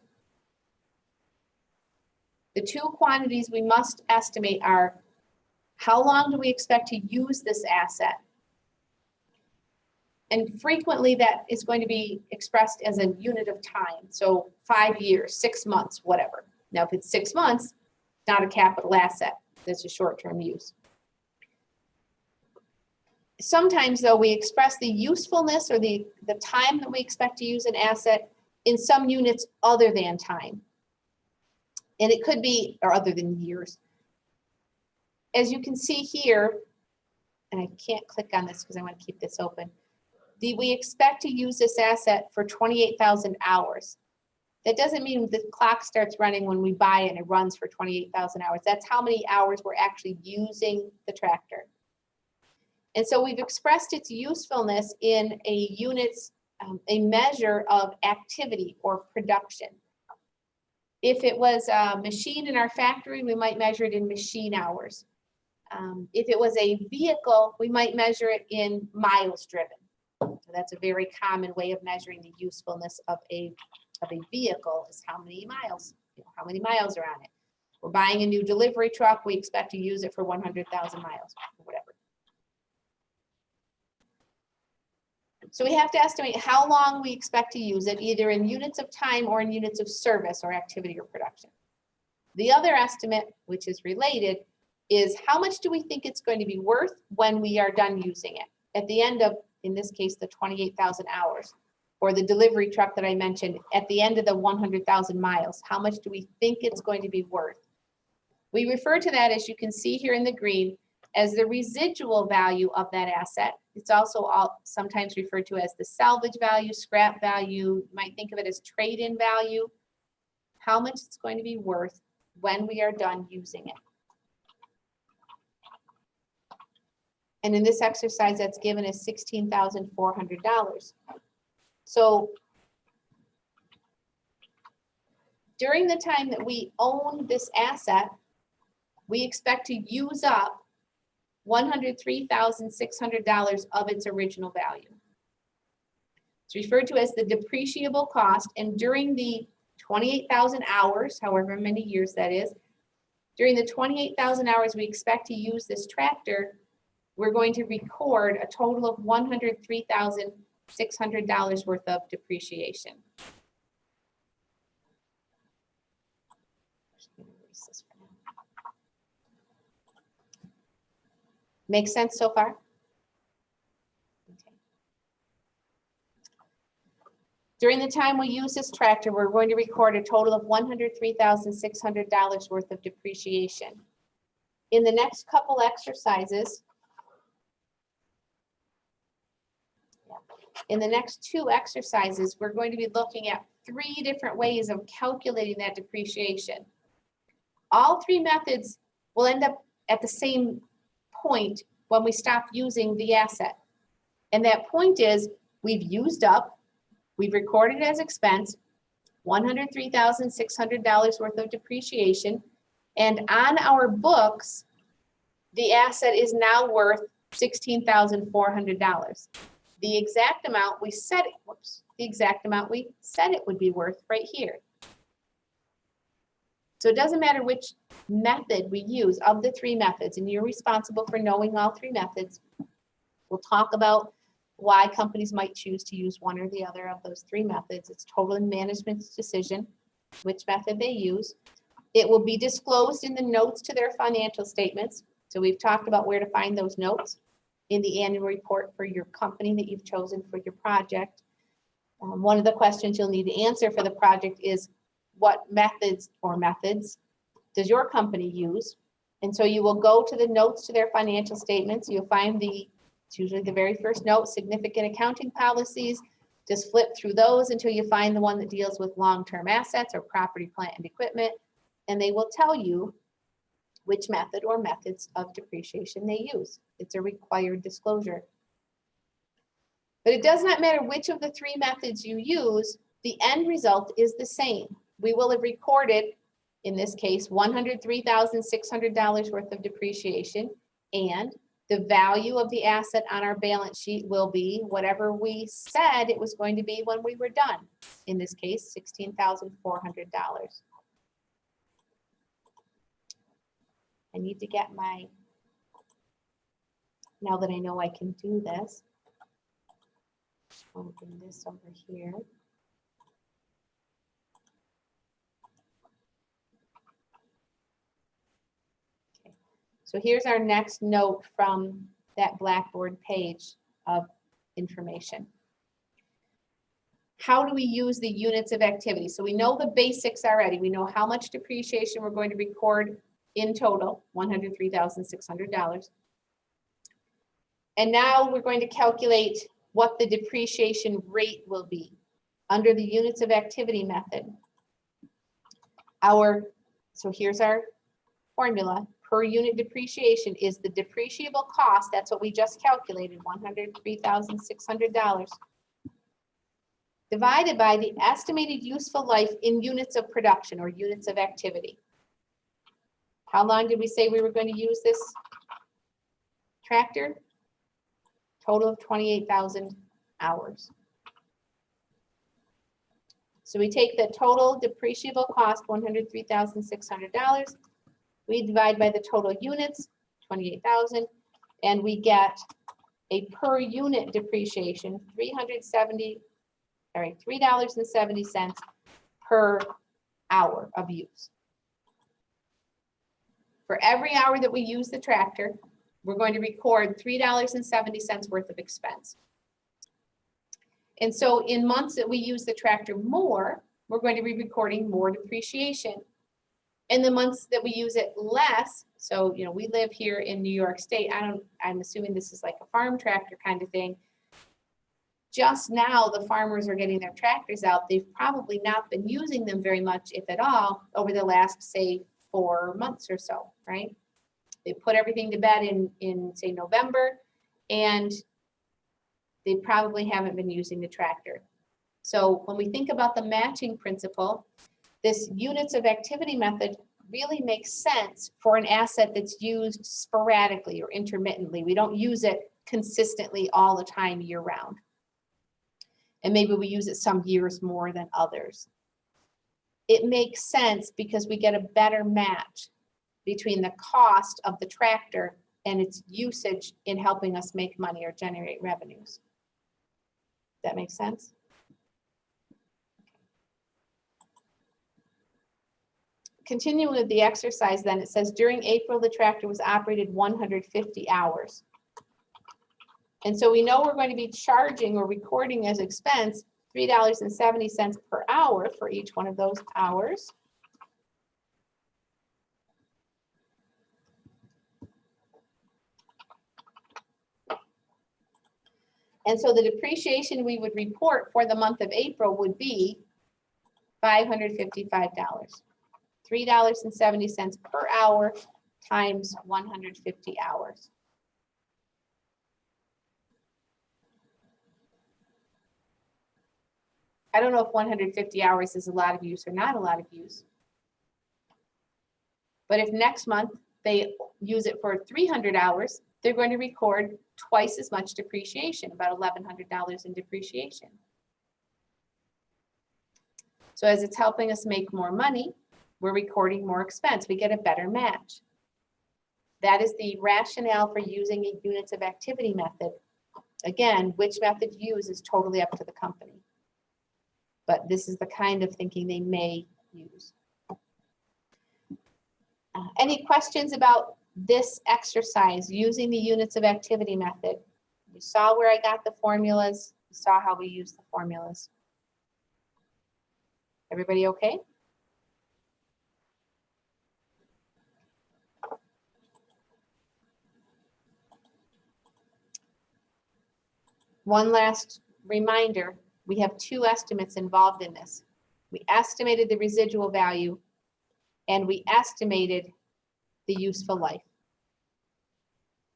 The two quantities we must estimate are how long do we expect to use this asset? And frequently that is going to be expressed as a unit of time. So 5 years, 6 months, whatever. Now, if it's 6 months, it's not a capital asset. It's a short-term use. Sometimes though, we express the usefulness or the time that we expect to use an asset in some units other than time. And it could be, or other than years. As you can see here, and I can't click on this because I want to keep this open. We expect to use this asset for 28,000 hours. That doesn't mean the clock starts running when we buy it and it runs for 28,000 hours. That's how many hours we're actually using the tractor. And so we've expressed its usefulness in a units, a measure of activity or production. If it was a machine in our factory, we might measure it in machine hours. If it was a vehicle, we might measure it in miles driven. So that's a very common way of measuring the usefulness of a vehicle is how many miles, how many miles are on it. We're buying a new delivery truck, we expect to use it for 100,000 miles, or whatever. So we have to estimate how long we expect to use it, either in units of time or in units of service or activity or production. The other estimate, which is related, is how much do we think it's going to be worth when we are done using it? At the end of, in this case, the 28,000 hours, or the delivery truck that I mentioned, at the end of the 100,000 miles, how much do we think it's going to be worth? We refer to that, as you can see here in the green, as the residual value of that asset. It's also sometimes referred to as the salvage value, scrap value. You might think of it as trade-in value. How much it's going to be worth when we are done using it. And in this exercise, that's given as $16,400. So during the time that we own this asset, we expect to use up $103,600 of its original value. It's referred to as the depreciable cost, and during the 28,000 hours, however many years that is, during the 28,000 hours we expect to use this tractor, we're going to record a total of $103,600 worth of depreciation. Make sense so far? Okay. During the time we use this tractor, we're going to record a total of $103,600 worth of depreciation. In the next couple exercises, in the next two exercises, we're going to be looking at 3 different ways of calculating that depreciation. All 3 methods will end up at the same point when we stop using the asset. And that point is we've used up, we've recorded as expense, $103,600 worth of depreciation. And on our books, the asset is now worth $16,400. The exact amount we said it, the exact amount we said it would be worth right here. So it doesn't matter which method we use of the 3 methods, and you're responsible for knowing all 3 methods. We'll talk about why companies might choose to use one or the other of those 3 methods. It's total management's decision which method they use. It will be disclosed in the notes to their financial statements. So we've talked about where to find those notes in the annual report for your company that you've chosen for your project. One of the questions you'll need to answer for the project is, what methods does your company use? And so you will go to the notes to their financial statements. You'll find it's usually the very first note, significant accounting policies. Just flip through those until you find the one that deals with long-term assets or property, plant, and equipment. And they will tell you which method or methods of depreciation they use. It's a required disclosure. But it does not matter which of the 3 methods you use, the end result is the same. We will have recorded, in this case, $103,600 worth of depreciation, and The value of the asset on our balance sheet will be whatever we said it was going to be when we were done. In this case, $16,400. I need to get my, now that I know I can do this, I'll bring this over here. Okay. So here's our next note from that Blackboard page of information. How do we use the units of activity? So we know the basics already. We know how much depreciation we're going to record in total, $103,600. And now we're going to calculate what the depreciation rate will be under the units of activity method. So here's our formula. Per unit depreciation is the depreciable cost, that's what we just calculated, $103,600, divided by the estimated useful life in units of production or units of activity. How long did we say we were going to use this tractor? Total of 28,000 hours. So we take the total depreciable cost, $103,600. We divide by the total units, 28,000, and we get a per unit depreciation, $3.70 per hour of use. For every hour that we use the tractor, we're going to record $3.70 worth of expense. And so in months that we use the tractor more, we're going to be recording more depreciation. In the months that we use it less, so we live here in New York State, I'm assuming this is like a farm tractor kind of thing. Just now the farmers are getting their tractors out. They've probably not been using them very much, if at all, over the last, say, 4 months or so, right? They put everything to bed in say November, and they probably haven't been using the tractor. So when we think about the matching principle, this units of activity method really makes sense for an asset that's used sporadically or intermittently. We don't use it consistently all the time year round. And maybe we use it some years more than others. It makes sense because we get a better match between the cost of the tractor and its usage in helping us make money or generate revenues. That makes sense? Continuing with the exercise then, it says during April, the tractor was operated 150 hours. And so we know we're going to be charging or recording as expense $3.70 per hour for each one of those hours. And so the depreciation we would report for the month of April would be $555. $3.70 per hour times 150 hours. I don't know if 150 hours is a lot of use or not a lot of use. But if next month they use it for 300 hours, they're going to record twice as much depreciation, about $1,100 in depreciation. So as it's helping us make more money, we're recording more expense. We get a better match. That is the rationale for using a units of activity method. Again, which method you use is totally up to the company. But this is the kind of thinking they may use. Any questions about this exercise using the units of activity method? You saw where I got the formulas. You saw how we use the formulas. Everybody okay? One last reminder, we have two estimates involved in this. We estimated the residual value and we estimated the useful life.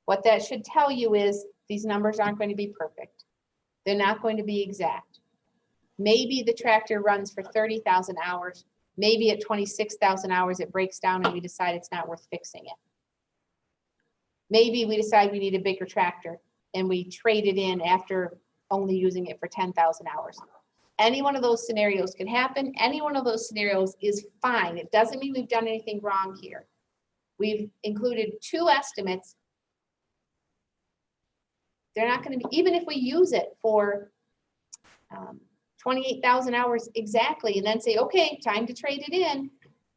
What that should tell you is these numbers aren't going to be perfect. They're not going to be exact. Maybe the tractor runs for 30,000 hours. Maybe at 26,000 hours it breaks down and we decide it's not worth fixing it. Maybe we decide we need a bigger tractor and we trade it in after only using it for 10,000 hours. Any one of those scenarios can happen. Any one of those scenarios is fine. It doesn't mean we've done anything wrong here. We've included two estimates. They're not going to be, even if we use it for 28,000 hours exactly, and then say, okay, time to trade it in,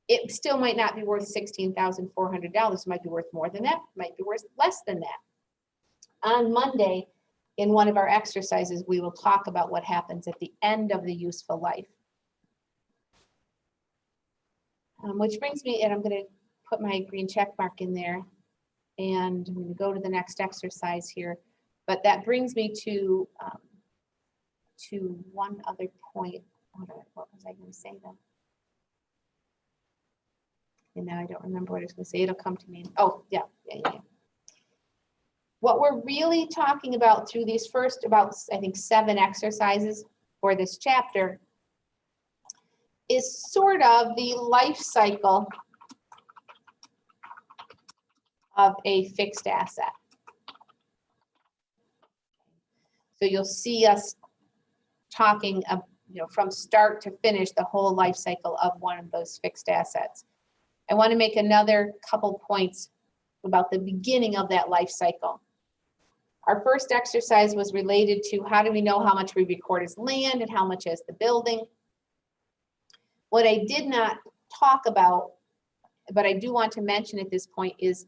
it still might not be worth $16,400. It might be worth more than that, it might be worth less than that. On Monday, in one of our exercises, we will talk about what happens at the end of the useful life. Which brings me, and I'm going to put my green check mark in there, and I'm going to go to the next exercise here. But that brings me to one other point. What was I going to say then? And now I don't remember what I was going to say. It'll come to me. Oh, yeah. What we're really talking about through these first about, I think, 7 exercises for this chapter is sort of the life cycle of a fixed asset. So you'll see us talking, from start to finish, the whole life cycle of one of those fixed assets. I want to make another couple points about the beginning of that life cycle. Our first exercise was related to how do we know how much we record as land and how much as the building. What I did not talk about, but I do want to mention at this point, is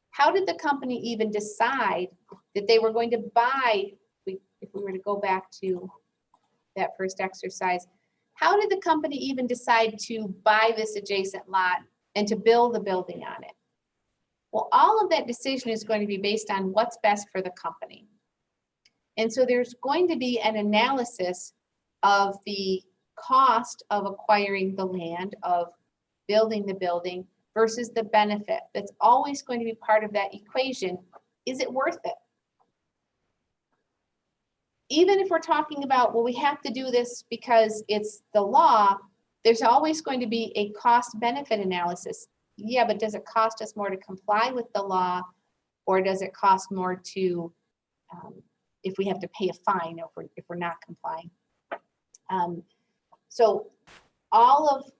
how did the company even decide that they were going to buy, if we were to go back to that first exercise, how did the company even decide to buy this adjacent lot and to build the building on it? Well, all of that decision is going to be based on what's best for the company. And so there's going to be an analysis of the cost of acquiring the land, of building the building versus the benefit. That's always going to be part of that equation. Is it worth it? Even if we're talking about, well, we have to do this because it's the law, there's always going to be a cost-benefit analysis. Yeah, but does it cost us more to comply with the law, or does it cost more to, if we have to pay a fine if we're not complying? So all of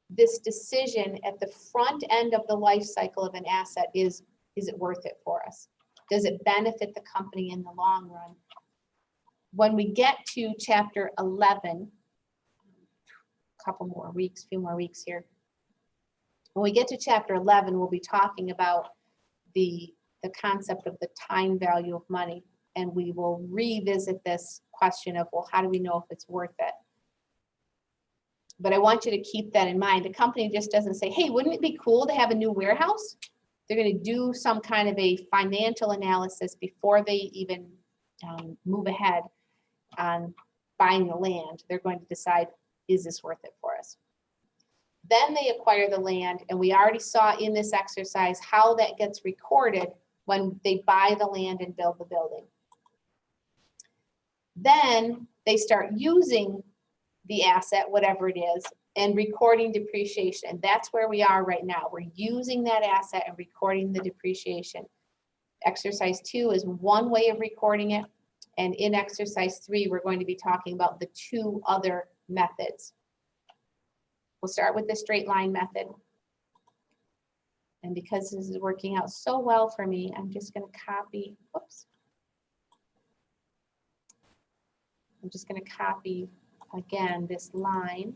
this decision at the front end of the life cycle of an asset is it worth it for us? Does it benefit the company in the long run? When we get to chapter 11, few more weeks here. When we get to chapter 11, we'll be talking about the concept of the time value of money. And we will revisit this question of, well, how do we know if it's worth it? But I want you to keep that in mind. The company just doesn't say, hey, wouldn't it be cool to have a new warehouse? They're going to do some kind of a financial analysis before they even move ahead on buying the land. They're going to decide, is this worth it for us? Then they acquire the land, and we already saw in this exercise how that gets recorded when they buy the land and build the building. Then they start using the asset, whatever it is, and recording depreciation. And that's where we are right now. We're using that asset and recording the depreciation. Exercise 2 is one way of recording it. And in exercise 3, we're going to be talking about the 2 other methods. We'll start with the straight line method. And because this is working out so well for me, I'm just going to copy, whoops. I'm just going to copy, again, this line.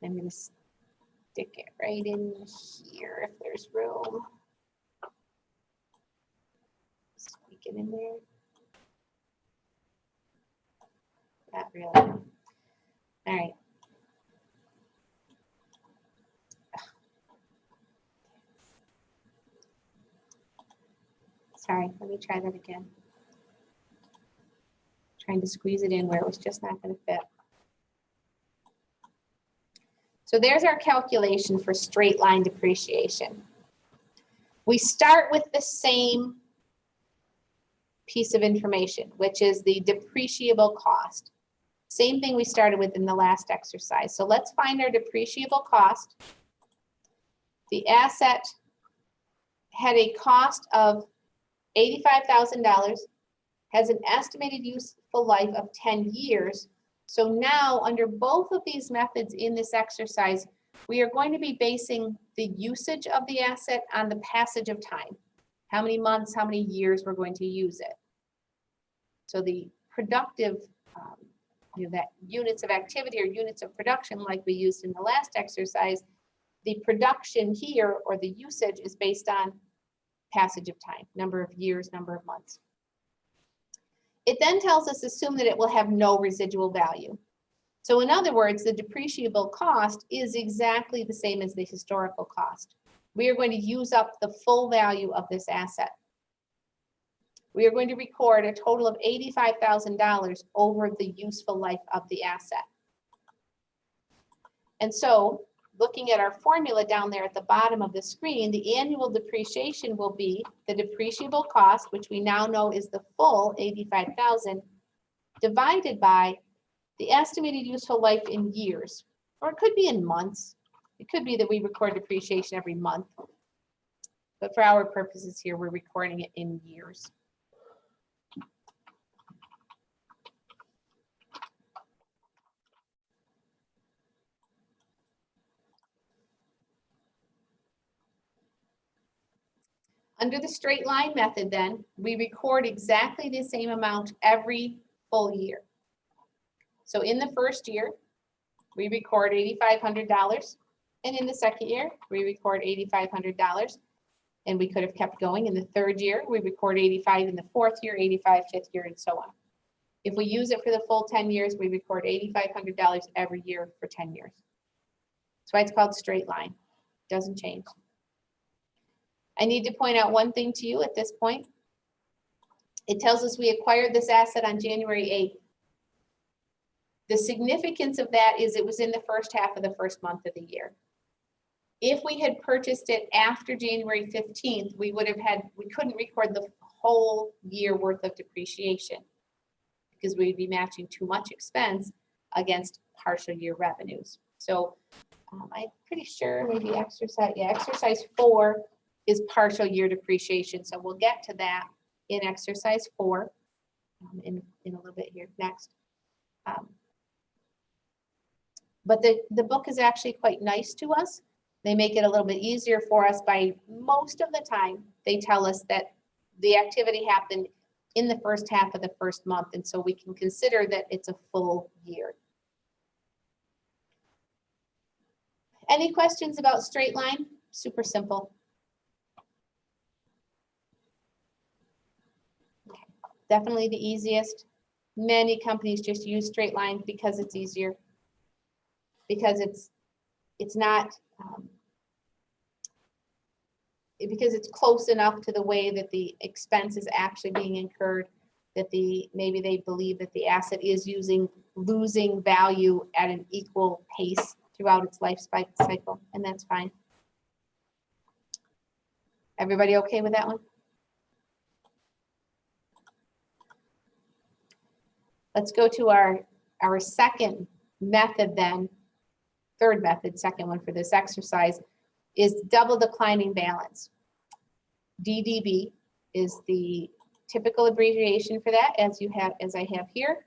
I'm going to stick it right in here if there's room. Squeak it in there. Not really. All right. Sorry, let me try that again. Trying to squeeze it in where it was just not going to fit. So there's our calculation for straight line depreciation. We start with the same piece of information, which is the depreciable cost. Same thing we started with in the last exercise. So let's find our depreciable cost. the asset had a cost of $85,000, has an estimated useful life of 10 years. So now, under both of these methods in this exercise, we are going to be basing the usage of the asset on the passage of time. How many months, how many years we're going to use it. So the productive, that units of activity or units of production like we used in the last exercise, the production here or the usage is based on passage of time, number of years, number of months. It then tells us assume that it will have no residual value. So in other words, the depreciable cost is exactly the same as the historical cost. We are going to use up the full value of this asset. We are going to record a total of $85,000 over the useful life of the asset. And so, looking at our formula down there at the bottom of the screen, the annual depreciation will be the depreciable cost, which we now know is the full $85,000, divided by the estimated useful life in years, or it could be in months. It could be that we record depreciation every month, but for our purposes here, we're recording it in years. Under the straight line method then, we record exactly the same amount every full year. So in the first year, we record $8,500. And in the second year, we record $8,500. And we could have kept going. In the third year, we record 85. In the fourth year, 85, fifth year, and so on. If we use it for the full 10 years, we record $8,500 every year for 10 years. That's why it's called straight line. It doesn't change. I need to point out one thing to you at this point. It tells us we acquired this asset on January 8th. The significance of that is it was in the first half of the first month of the year. If we had purchased it after January 15th, we couldn't record the whole year worth of depreciation because we'd be matching too much expense against partial year revenues. So I'm pretty sure maybe exercise 4 is partial year depreciation. So we'll get to that in exercise 4 in a little bit here next. But the book is actually quite nice to us. They make it a little bit easier for us by most of the time. They tell us that the activity happened in the first half of the first month. And so we can consider that it's a full year. Any questions about straight line? Super simple. Okay. Definitely the easiest. Many companies just use straight line because it's easier. Because because it's close enough to the way that the expense is actually being incurred, that maybe they believe that the asset is losing value at an equal pace throughout its life cycle, and that's fine. Everybody okay with that one? Let's go to our second method then. Third method, second one for this exercise, is double declining balance. DDB is the typical abbreviation for that, as I have here.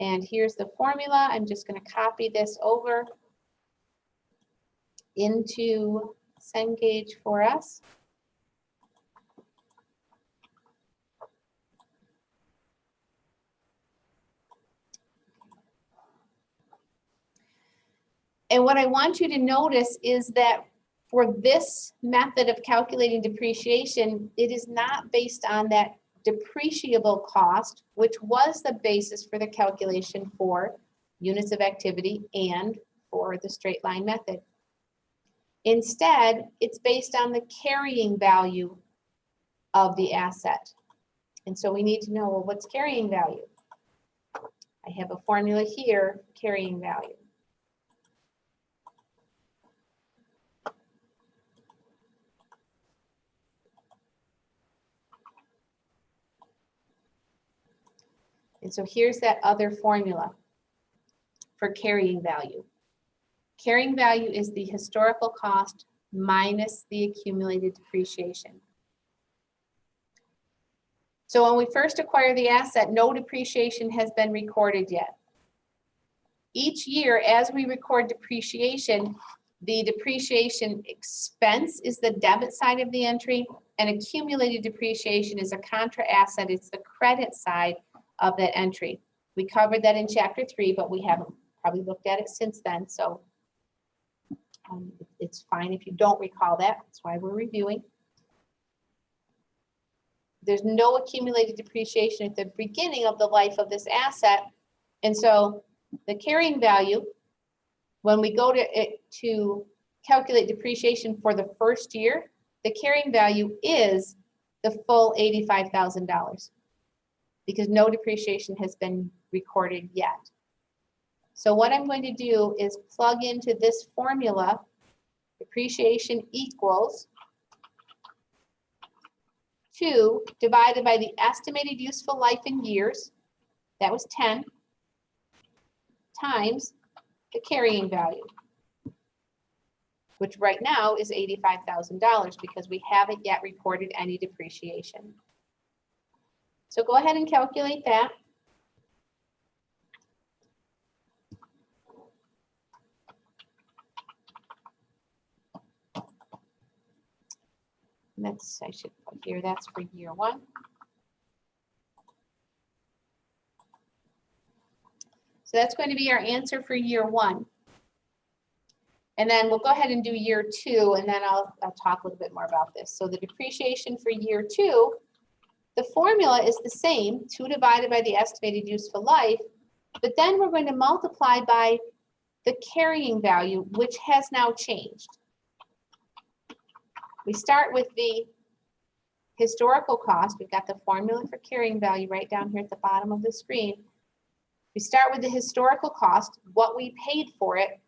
And here's the formula. I'm just going to copy this over into Cengage for us. And what I want you to notice is that for this method of calculating depreciation, it is not based on that depreciable cost, which was the basis for the calculation for units of activity and for the straight line method. Instead, it's based on the carrying value of the asset. And so we need to know, well, what's carrying value? I have a formula here, carrying value. And so here's that other formula for carrying value. Carrying value is the historical cost minus the accumulated depreciation. So when we first acquire the asset, no depreciation has been recorded yet. Each year, as we record depreciation, the depreciation expense is the debit side of the entry, and accumulated depreciation is a contra asset. It's the credit side of that entry. We covered that in chapter 3, but we haven't probably looked at it since then. So it's fine if you don't recall that. That's why we're reviewing. There's no accumulated depreciation at the beginning of the life of this asset. And so the carrying value, when we go to calculate depreciation for the first year, the carrying value is the full $85,000 because no depreciation has been recorded yet. So what I'm going to do is plug into this formula, depreciation equals 2 divided by the estimated useful life in years, that was 10, times the carrying value, which right now is $85,000 because we haven't yet recorded any depreciation. So go ahead and calculate that. That's, I should put here, that's for year 1. So that's going to be our answer for year 1. And then we'll go ahead and do year 2, and then I'll talk a little bit more about this. So the depreciation for year 2, the formula is the same, 2 divided by the estimated useful life, but then we're going to multiply by the carrying value, which has now changed. We start with the historical cost. We've got the formula for carrying value right down here at the bottom of the screen. We start with the historical cost, what we paid for it,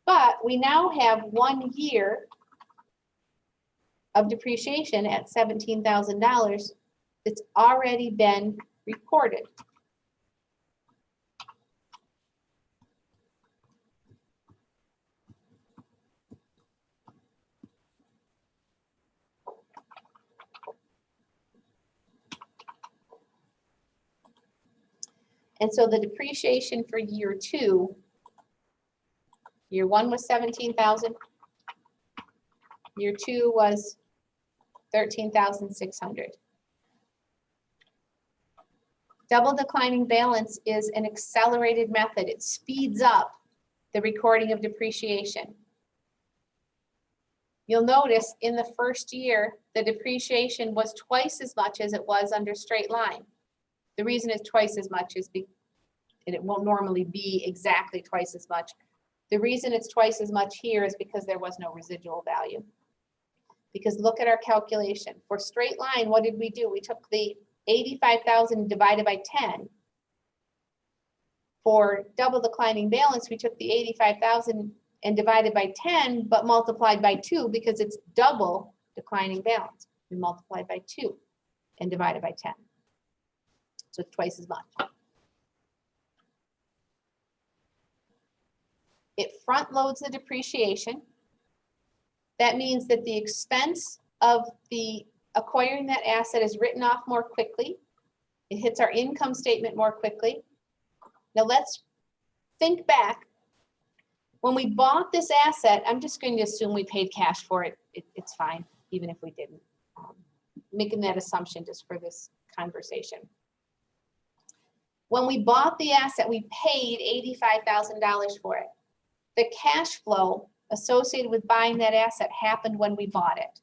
but we now have 1 year of depreciation at $17,000 that's already been recorded. And so the depreciation for year 2, year 1 was 17,000. Year 2 was 13,600. Double declining balance is an accelerated method. It speeds up the recording of depreciation. You'll notice in the first year, the depreciation was twice as much as it was under straight line. The reason it's twice as much is and it won't normally be exactly twice as much. The reason it's twice as much here is because there was no residual value. Because look at our calculation. For straight line, what did we do? We took the 85,000 divided by 10. For double declining balance, we took the 85,000 and divided by 10, but multiplied by 2 because it's double declining balance. We multiplied by 2 and divided by 10. So it's twice as much. It front loads the depreciation. That means that the expense of the acquiring that asset is written off more quickly. It hits our income statement more quickly. Now let's think back. When we bought this asset, I'm just going to assume we paid cash for it. It's fine, even if we didn't. Making that assumption just for this conversation. When we bought the asset, we paid $85,000 for it. The cash flow associated with buying that asset happened when we bought it.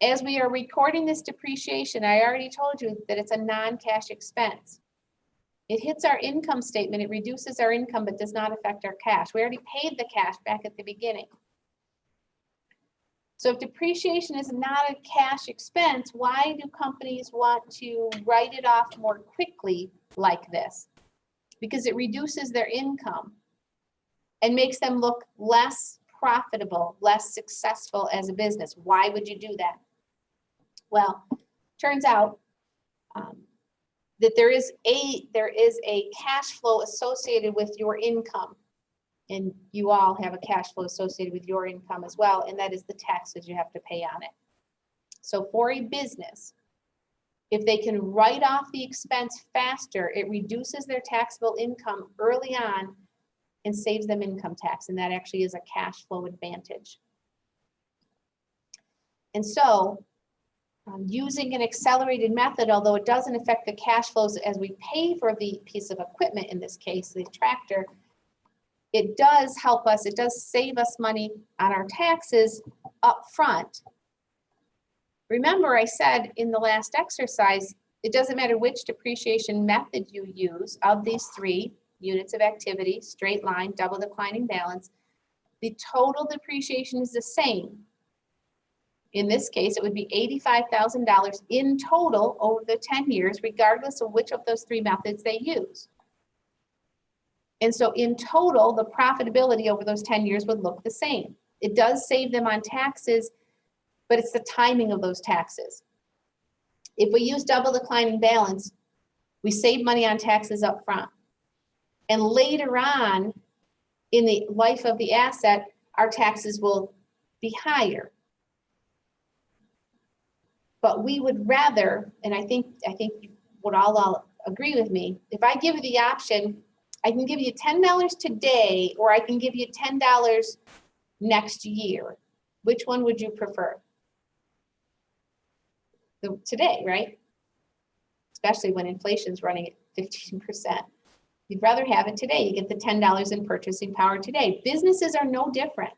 As we are recording this depreciation, I already told you that it's a non-cash expense. It hits our income statement, it reduces our income, but does not affect our cash. We already paid the cash back at the beginning. So if depreciation is not a cash expense, why do companies want to write it off more quickly like this? Because it reduces their income and makes them look less profitable, less successful as a business. Why would you do that? Well, turns out that there is a cash flow associated with your income. And you all have a cash flow associated with your income as well, and that is the taxes you have to pay on it. So for a business, if they can write off the expense faster, it reduces their taxable income early on and saves them income tax, and that actually is a cash flow advantage. And so using an accelerated method, although it doesn't affect the cash flows as we pay for the piece of equipment, in this case, the tractor, it does help us, it does save us money on our taxes up front. Remember, I said in the last exercise, it doesn't matter which depreciation method you use of these three units of activity, straight line, double declining balance, the total depreciation is the same. In this case, it would be $85,000 in total over the 10 years, regardless of which of those three methods they use. And so in total, the profitability over those 10 years would look the same. It does save them on taxes, but it's the timing of those taxes. If we use double declining balance, we save money on taxes up front. And later on, in the life of the asset, our taxes will be higher. But we would rather, and I think you would all agree with me, if I give you the option, I can give you $10 today, or I can give you $10 next year. Which one would you prefer? Today, right? Especially when inflation's running at 15%. You'd rather have it today. You get the $10 in purchasing power today. Businesses are no different.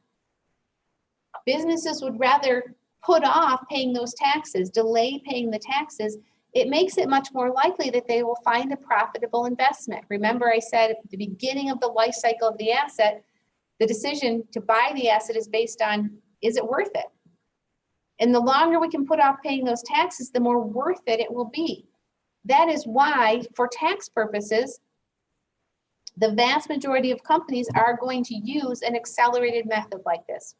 Businesses would rather put off paying those taxes, delay paying the taxes. It makes it much more likely that they will find a profitable investment. Remember, I said at the beginning of the life cycle of the asset, the decision to buy the asset is based on, is it worth it? And the longer we can put off paying those taxes, the more worth it will be. That is why, for tax purposes, the vast majority of companies are going to use an accelerated method like this.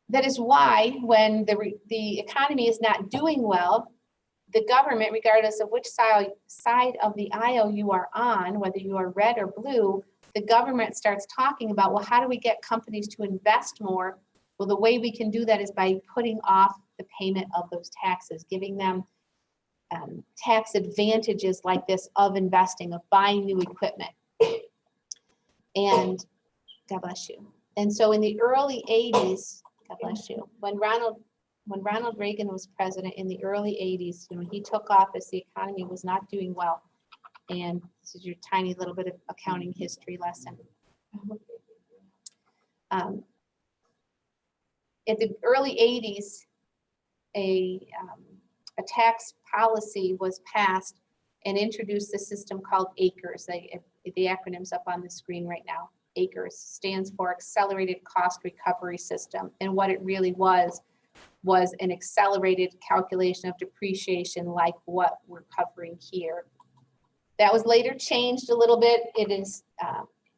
That is why when the economy is not doing well, the government, regardless of which side of the aisle you are on, whether you are red or blue, the government starts talking about, well, how do we get companies to invest more? Well, the way we can do that is by putting off the payment of those taxes, giving them tax advantages like this of investing, of buying new equipment. And God bless you. And so in the early 80s, God bless you, when Ronald Reagan was president in the early 80s, he took office, the economy was not doing well. And this is your tiny little bit of accounting history lesson. At the early 80s, a tax policy was passed and introduced a system called ACRS. The acronym's up on the screen right now. ACRS stands for Accelerated Cost Recovery System. And what it really was an accelerated calculation of depreciation like what we're covering here. That was later changed a little bit. It is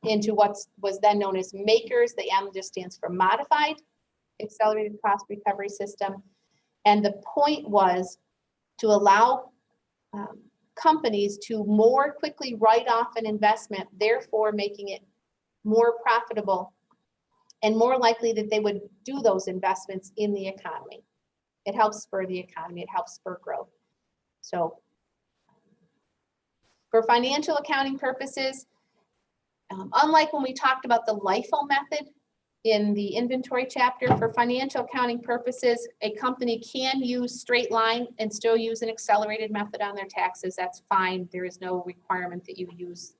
into what was then known as MACRS. The M just stands for Modified Accelerated Cost Recovery System. And the point was to allow companies to more quickly write off an investment, therefore making it more profitable and more likely that they would do those investments in the economy. It helps spur the economy. It helps spur growth. So for financial accounting purposes, unlike when we talked about the LIFO method in the inventory chapter, for financial accounting purposes, a company can use straight line and still use an accelerated method on their taxes. That's fine. There is no requirement that you use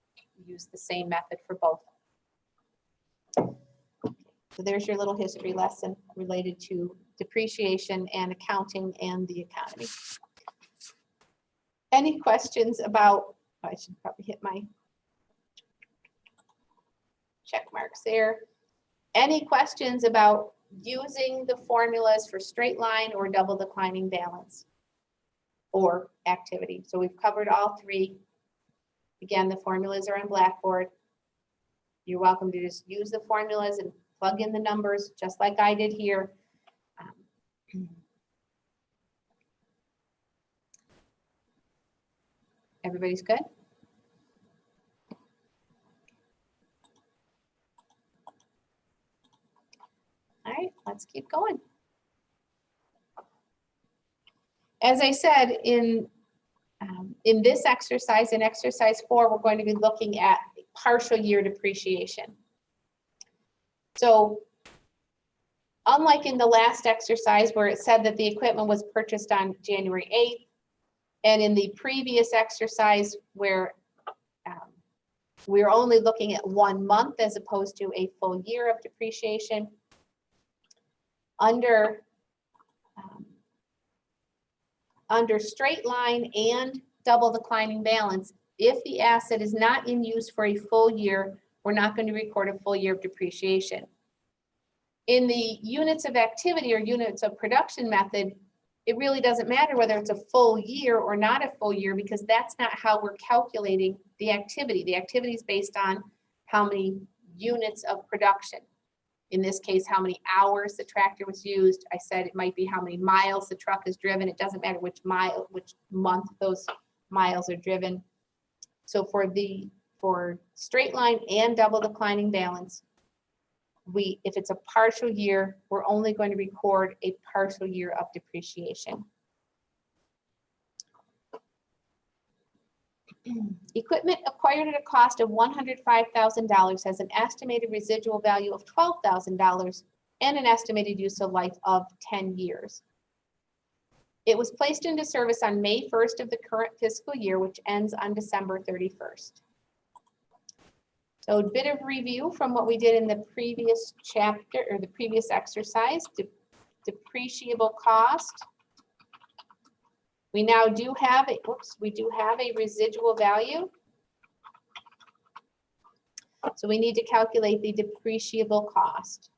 the same method for both. So there's your little history lesson related to depreciation and accounting and the economy. Any questions about, I should probably hit my check marks there. Any questions about using the formulas for straight line or double declining balance or activity? So we've covered all three. Again, the formulas are on Blackboard. You're welcome to just use the formulas and plug in the numbers just like I did here. Everybody's good? All right, let's keep going. As I said, in this exercise, in exercise 4, we're going to be looking at partial year depreciation. So unlike in the last exercise where it said that the equipment was purchased on January 8th, and in the previous exercise where we're only looking at 1 month as opposed to a full year of depreciation, under straight line and double declining balance, if the asset is not in use for a full year, we're not going to record a full year of depreciation. In the units of activity or units of production method, it really doesn't matter whether it's a full year or not a full year, because that's not how we're calculating the activity. The activity is based on how many units of production. In this case, how many hours the tractor was used. I said it might be how many miles the truck is driven. It doesn't matter which month those miles are driven. So for straight line and double declining balance, if it's a partial year, we're only going to record a partial year of depreciation. Equipment acquired at a cost of $105,000 has an estimated residual value of $12,000 and an estimated useful life of 10 years. It was placed into service on May 1st of the current fiscal year, which ends on December 31st. So a bit of review from what we did in the previous chapter or the previous exercise. Depreciable cost. We now do have a residual value. So we need to calculate the depreciable cost.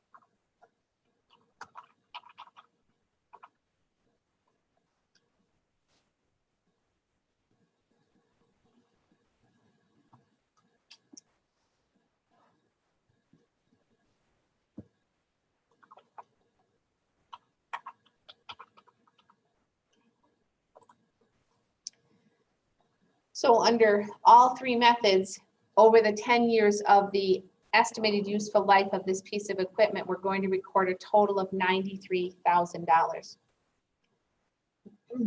So under all 3 methods, over the 10 years of the estimated useful life of this piece of equipment, we're going to record a total of $93,000.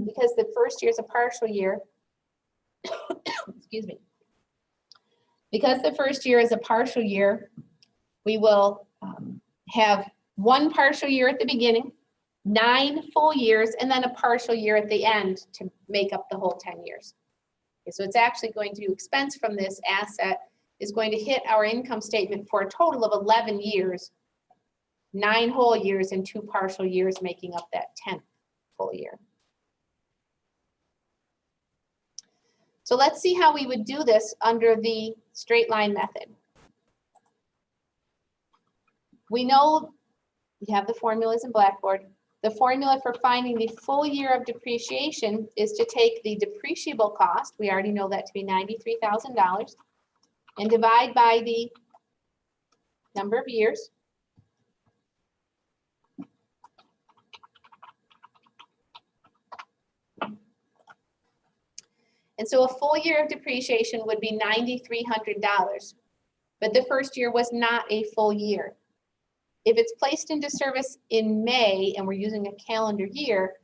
Because the first year is a partial year, excuse me. Because the first year is a partial year, we will have 1 partial year at the beginning, 9 full years, and then a partial year at the end to make up the whole 10 years. So it's actually going to expense from this asset is going to hit our income statement for a total of 11 years, 9 whole years and 2 partial years, making up that 10th full year. So let's see how we would do this under the straight line method. We know we have the formulas in Blackboard. The formula for finding the full year of depreciation is to take the depreciable cost, we already know that to be $93,000, and divide by the number of years. And so a full year of depreciation would be $9,300, but the first year was not a full year. If it's placed into service in May and we're using a calendar year,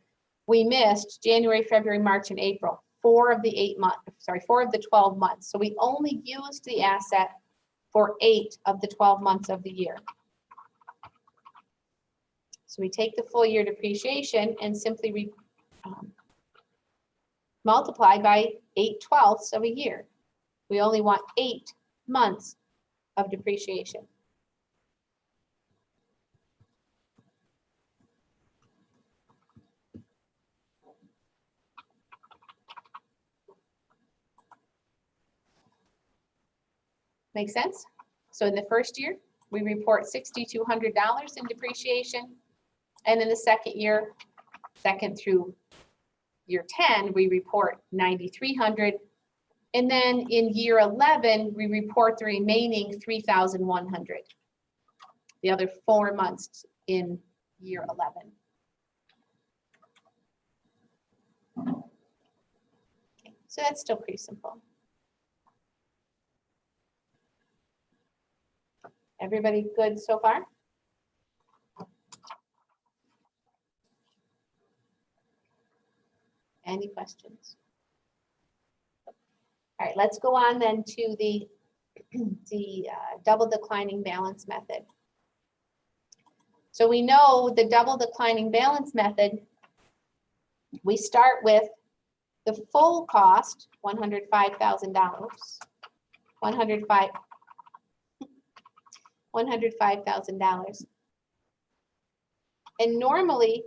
we missed January, February, March, and April, 4 of the 12 months. So we only used the asset for 8 of the 12 months of the year. So we take the full year depreciation and simply multiply by 8/12 of a year. We only want 8 months of depreciation. Make sense? So in the first year, we report $6,200 in depreciation. And in the second year, second through year 10, we report $9,300. And then in year 11, we report the remaining $3,100. The other 4 months in year 11. Okay, so that's still pretty simple. Everybody good so far? Any questions? All right, let's go on then to the double declining balance method. So we know the double declining balance method, we start with the full cost, $105,000, $105,000. And normally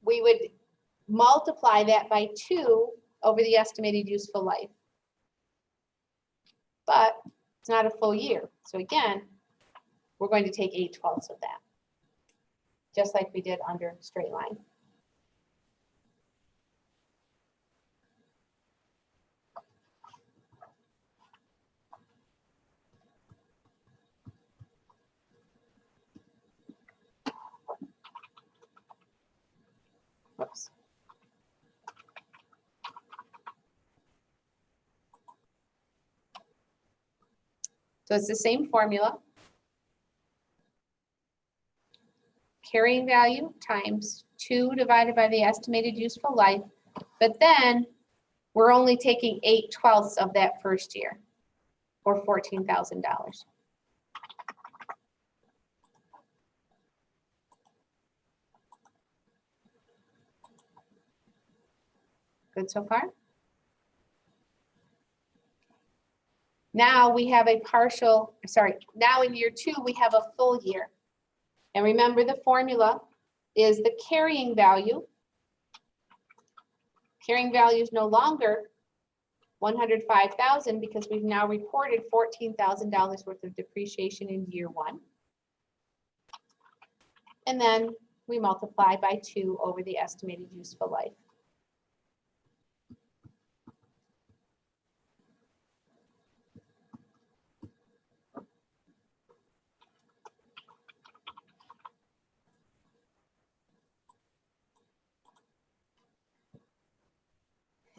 we would multiply that by 2 over the estimated useful life. But it's not a full year. So again, we're going to take 8/12 of that, just like we did under straight line. Whoops. So it's the same formula. Carrying value times 2 divided by the estimated useful life. But then we're only taking 8/12 of that first year, or $14,000. Good so far? Now we have a partial, now in year 2, we have a full year. And remember, the formula is the carrying value. Carrying value is no longer $105,000 because we've now reported $14,000 worth of depreciation in year 1. And then we multiply by 2 over the estimated useful life.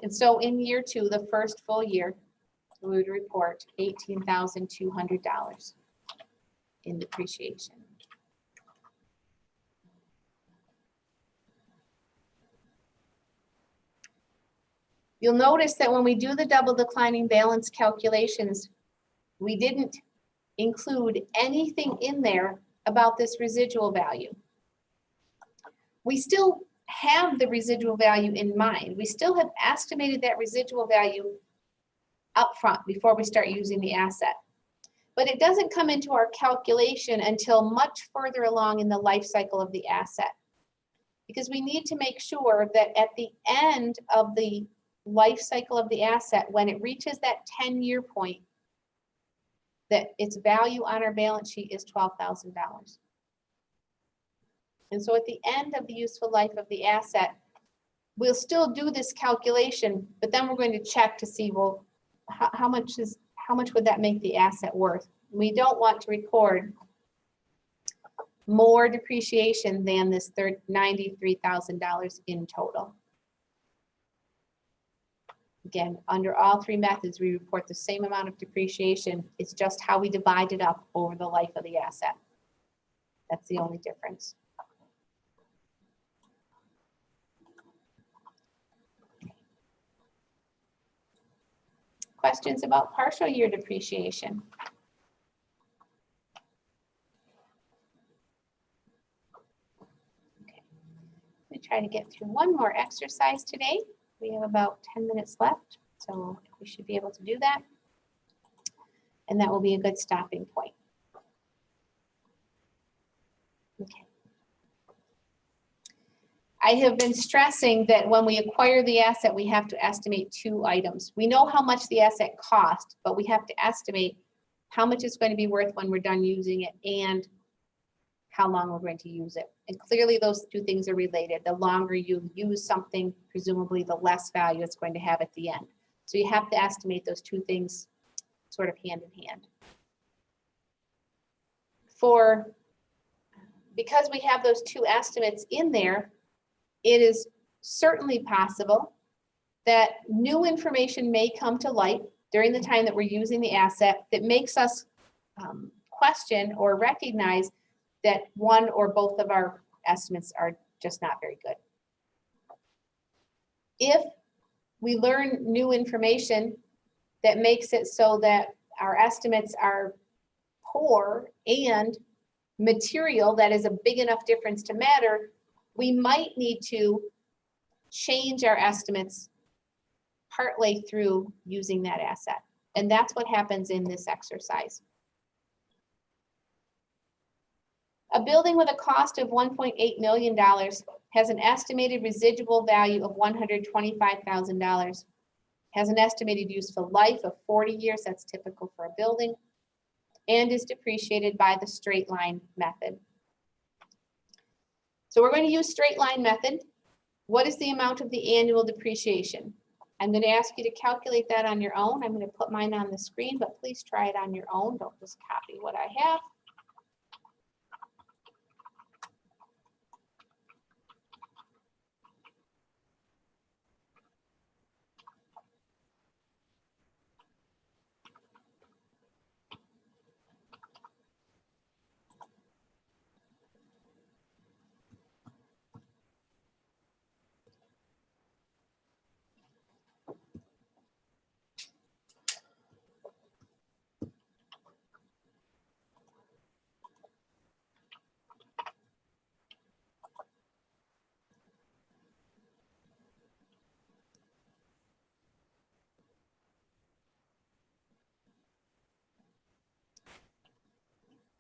And so in year 2, the first full year, we would report $18,200 in depreciation. You'll notice that when we do the double declining balance calculations, we didn't include anything in there about this residual value. We still have the residual value in mind. We still have estimated that residual value upfront before we start using the asset. But it doesn't come into our calculation until much further along in the life cycle of the asset. Because we need to make sure that at the end of the life cycle of the asset, when it reaches that 10-year point, that its value on our balance sheet is $12,000. And so at the end of the useful life of the asset, we'll still do this calculation, but then we're going to check to see, well, how much would that make the asset worth? We don't want to record more depreciation than this $93,000 in total. Again, under all 3 methods, we report the same amount of depreciation. It's just how we divide it up over the life of the asset. That's the only difference. Questions about partial year depreciation? Okay. Let me try to get through one more exercise today. We have about 10 minutes left, so we should be able to do that. And that will be a good stopping point. Okay. I have been stressing that when we acquire the asset, we have to estimate 2 items. We know how much the asset cost, but we have to estimate how much it's going to be worth when we're done using it and how long we're going to use it. And clearly those 2 things are related. The longer you use something, presumably the less value it's going to have at the end. So you have to estimate those 2 things sort of hand in hand. Because we have those 2 estimates in there, it is certainly possible that new information may come to light during the time that we're using the asset that makes us question or recognize that one or both of our estimates are just not very good. If we learn new information that makes it so that our estimates are poor and material that is a big enough difference to matter, we might need to change our estimates partway through using that asset. And that's what happens in this exercise. A building with a cost of $1.8 million has an estimated residual value of $125,000, has an estimated useful life of 40 years, that's typical for a building, and is depreciated by the straight line method. So we're going to use straight line method. What is the amount of the annual depreciation? I'm going to ask you to calculate that on your own. I'm going to put mine on the screen, but please try it on your own. Don't just copy what I have.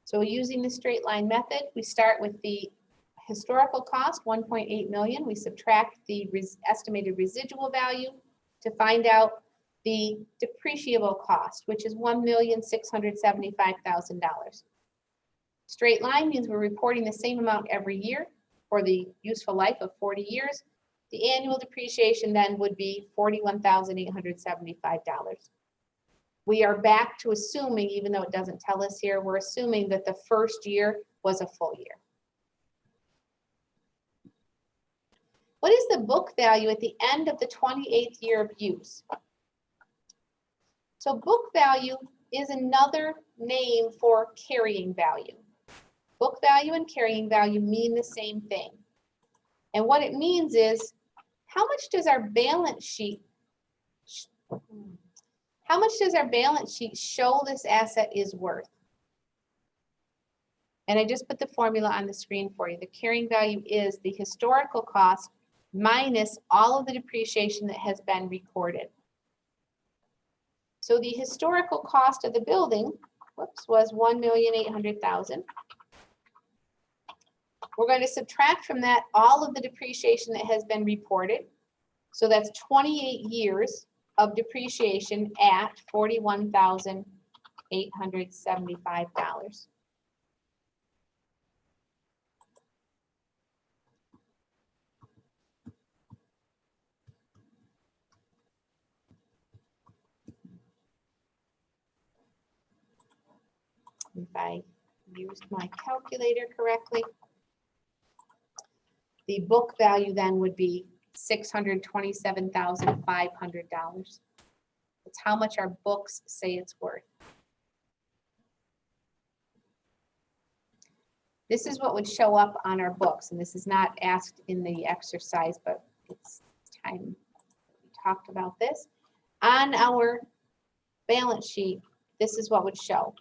So using the straight line method, we start with the historical cost, 1.8 million. We subtract the estimated residual value to find out the depreciable cost, which is $1,675,000. Straight line means we're reporting the same amount every year for the useful life of 40 years. The annual depreciation then would be $41,875. We are back to assuming, even though it doesn't tell us here, we're assuming that the first year was a full year. What is the book value at the end of the 28th year of use? So book value is another name for carrying value. Book value and carrying value mean the same thing. And what it means is, how much does our balance sheet show this asset is worth? And I just put the formula on the screen for you. The carrying value is the historical cost minus all of the depreciation that has been recorded. So the historical cost of the building, was $1,800,000. We're going to subtract from that all of the depreciation that has been reported. So that's 28 years of depreciation at $41,875. If I used my calculator correctly, the book value then would be $627,500. It's how much our books say it's worth. This is what would show up on our books, and this is not asked in the exercise, but it's time we talked about this. On our balance sheet, this is what would show.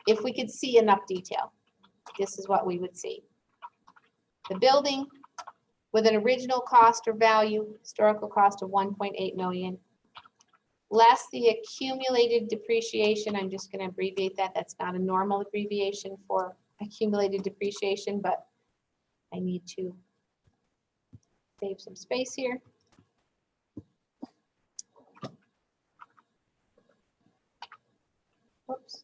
If we could see enough detail, this is what we would see. The building with an original cost or value, historical cost of 1.8 million, less the accumulated depreciation. I'm just going to abbreviate that. That's not a normal abbreviation for accumulated depreciation, but I need to save some space here. Whoops.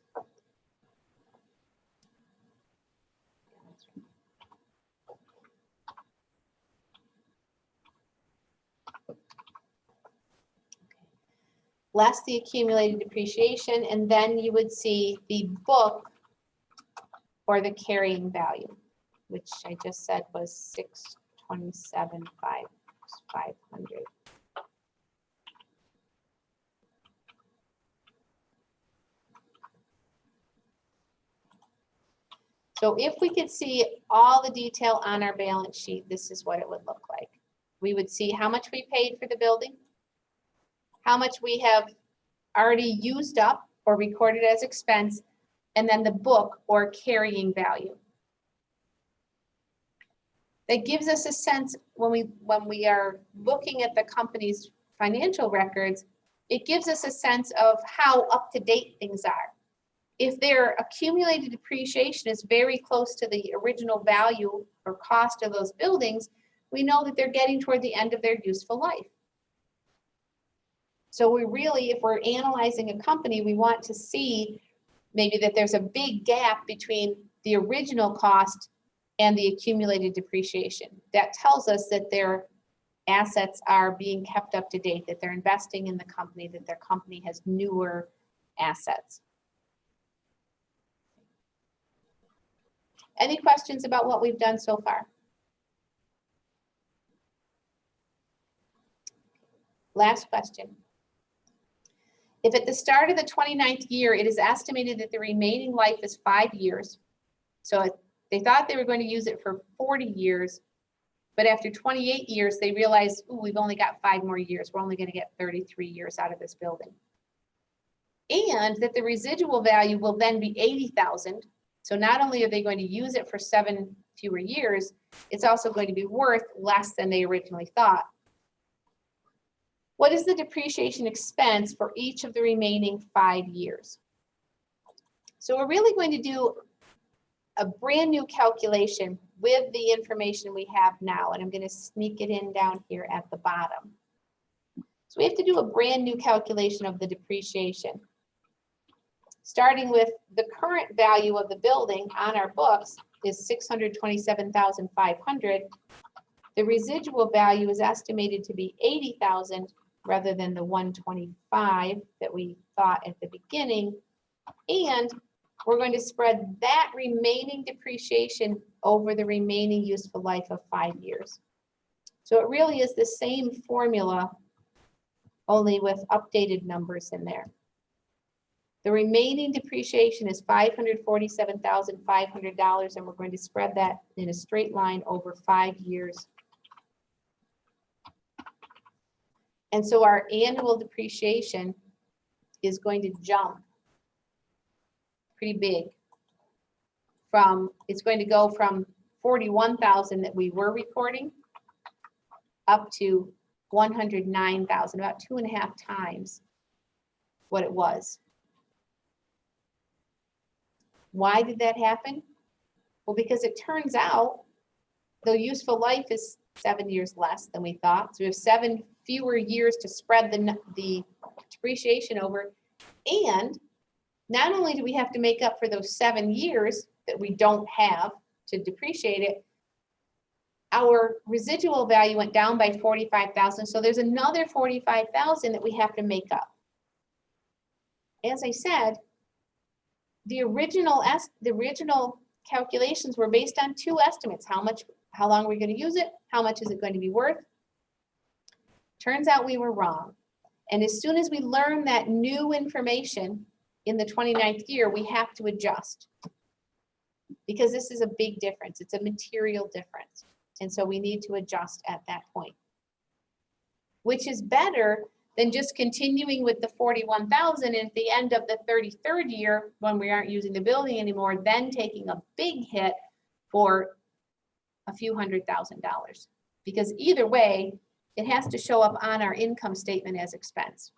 Less the accumulated depreciation, and then you would see the book or the carrying value, which I just said was $627,500. So if we could see all the detail on our balance sheet, this is what it would look like. we would see how much we paid for the building, how much we have already used up or recorded as expense, and then the book or carrying value. That gives us a sense when we are looking at the company's financial records, it gives us a sense of how up to date things are. If their accumulated depreciation is very close to the original value or cost of those buildings, we know that they're getting toward the end of their useful life. So we really, if we're analyzing a company, we want to see maybe that there's a big gap between the original cost and the accumulated depreciation. That tells us that their assets are being kept up to date, that they're investing in the company, that their company has newer assets. Any questions about what we've done so far? Last question. If at the start of the 29th year, it is estimated that the remaining life is 5 years, so they thought they were going to use it for 40 years, but after 28 years, they realized, ooh, we've only got 5 more years. We're only going to get 33 years out of this building. And that the residual value will then be $80,000. So not only are they going to use it for 7 fewer years, it's also going to be worth less than they originally thought. What is the depreciation expense for each of the remaining 5 years? So we're really going to do a brand new calculation with the information we have now, and I'm going to sneak it in down here at the bottom. So we have to do a brand new calculation of the depreciation. Starting with the current value of the building on our books is $627,500. The residual value is estimated to be $80,000 rather than the $125,000 that we thought at the beginning. And we're going to spread that remaining depreciation over the remaining useful life of 5 years. So it really is the same formula, only with updated numbers in there. The remaining depreciation is $547,500, and we're going to spread that in a straight line over 5 years. And so our annual depreciation is going to jump pretty big. It's going to go from 41,000 that we were recording up to 109,000, about 2.5 times what it was. Why did that happen? Well, because it turns out the useful life is 7 years less than we thought. So we have 7 fewer years to spread the depreciation over. And not only do we have to make up for those 7 years that we don't have to depreciate it, our residual value went down by 45,000. So there's another 45,000 that we have to make up. As I said, the original calculations were based on 2 estimates. How long are we going to use it? How much is it going to be worth? Turns out we were wrong. And as soon as we learn that new information in the 29th year, we have to adjust. Because this is a big difference. It's a material difference. And so we need to adjust at that point. Which is better than just continuing with the 41,000 and at the end of the 33rd year, when we aren't using the building anymore, then taking a big hit for a few $100,000. Because either way, it has to show up on our income statement as expense.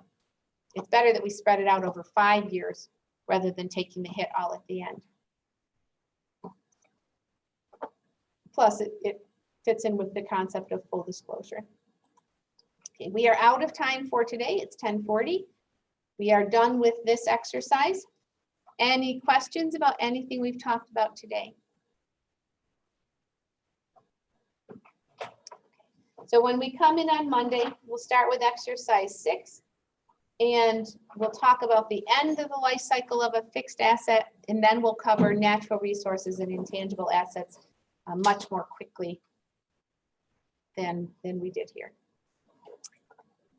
It's better that we spread it out over 5 years rather than taking the hit all at the end. Plus, it fits in with the concept of full disclosure. Okay, we are out of time for today. It's 10:40. We are done with this exercise. Any questions about anything we've talked about today? So when we come in on Monday, we'll start with exercise 6, and we'll talk about the end of the life cycle of a fixed asset, and then we'll cover natural resources and intangible assets much more quickly than we did here.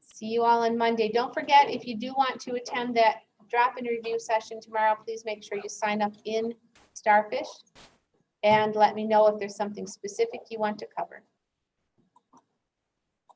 See you all on Monday. Don't forget, if you do want to attend that drop-in review session tomorrow, please make sure you sign up in Starfish and let me know if there's something specific you want to cover.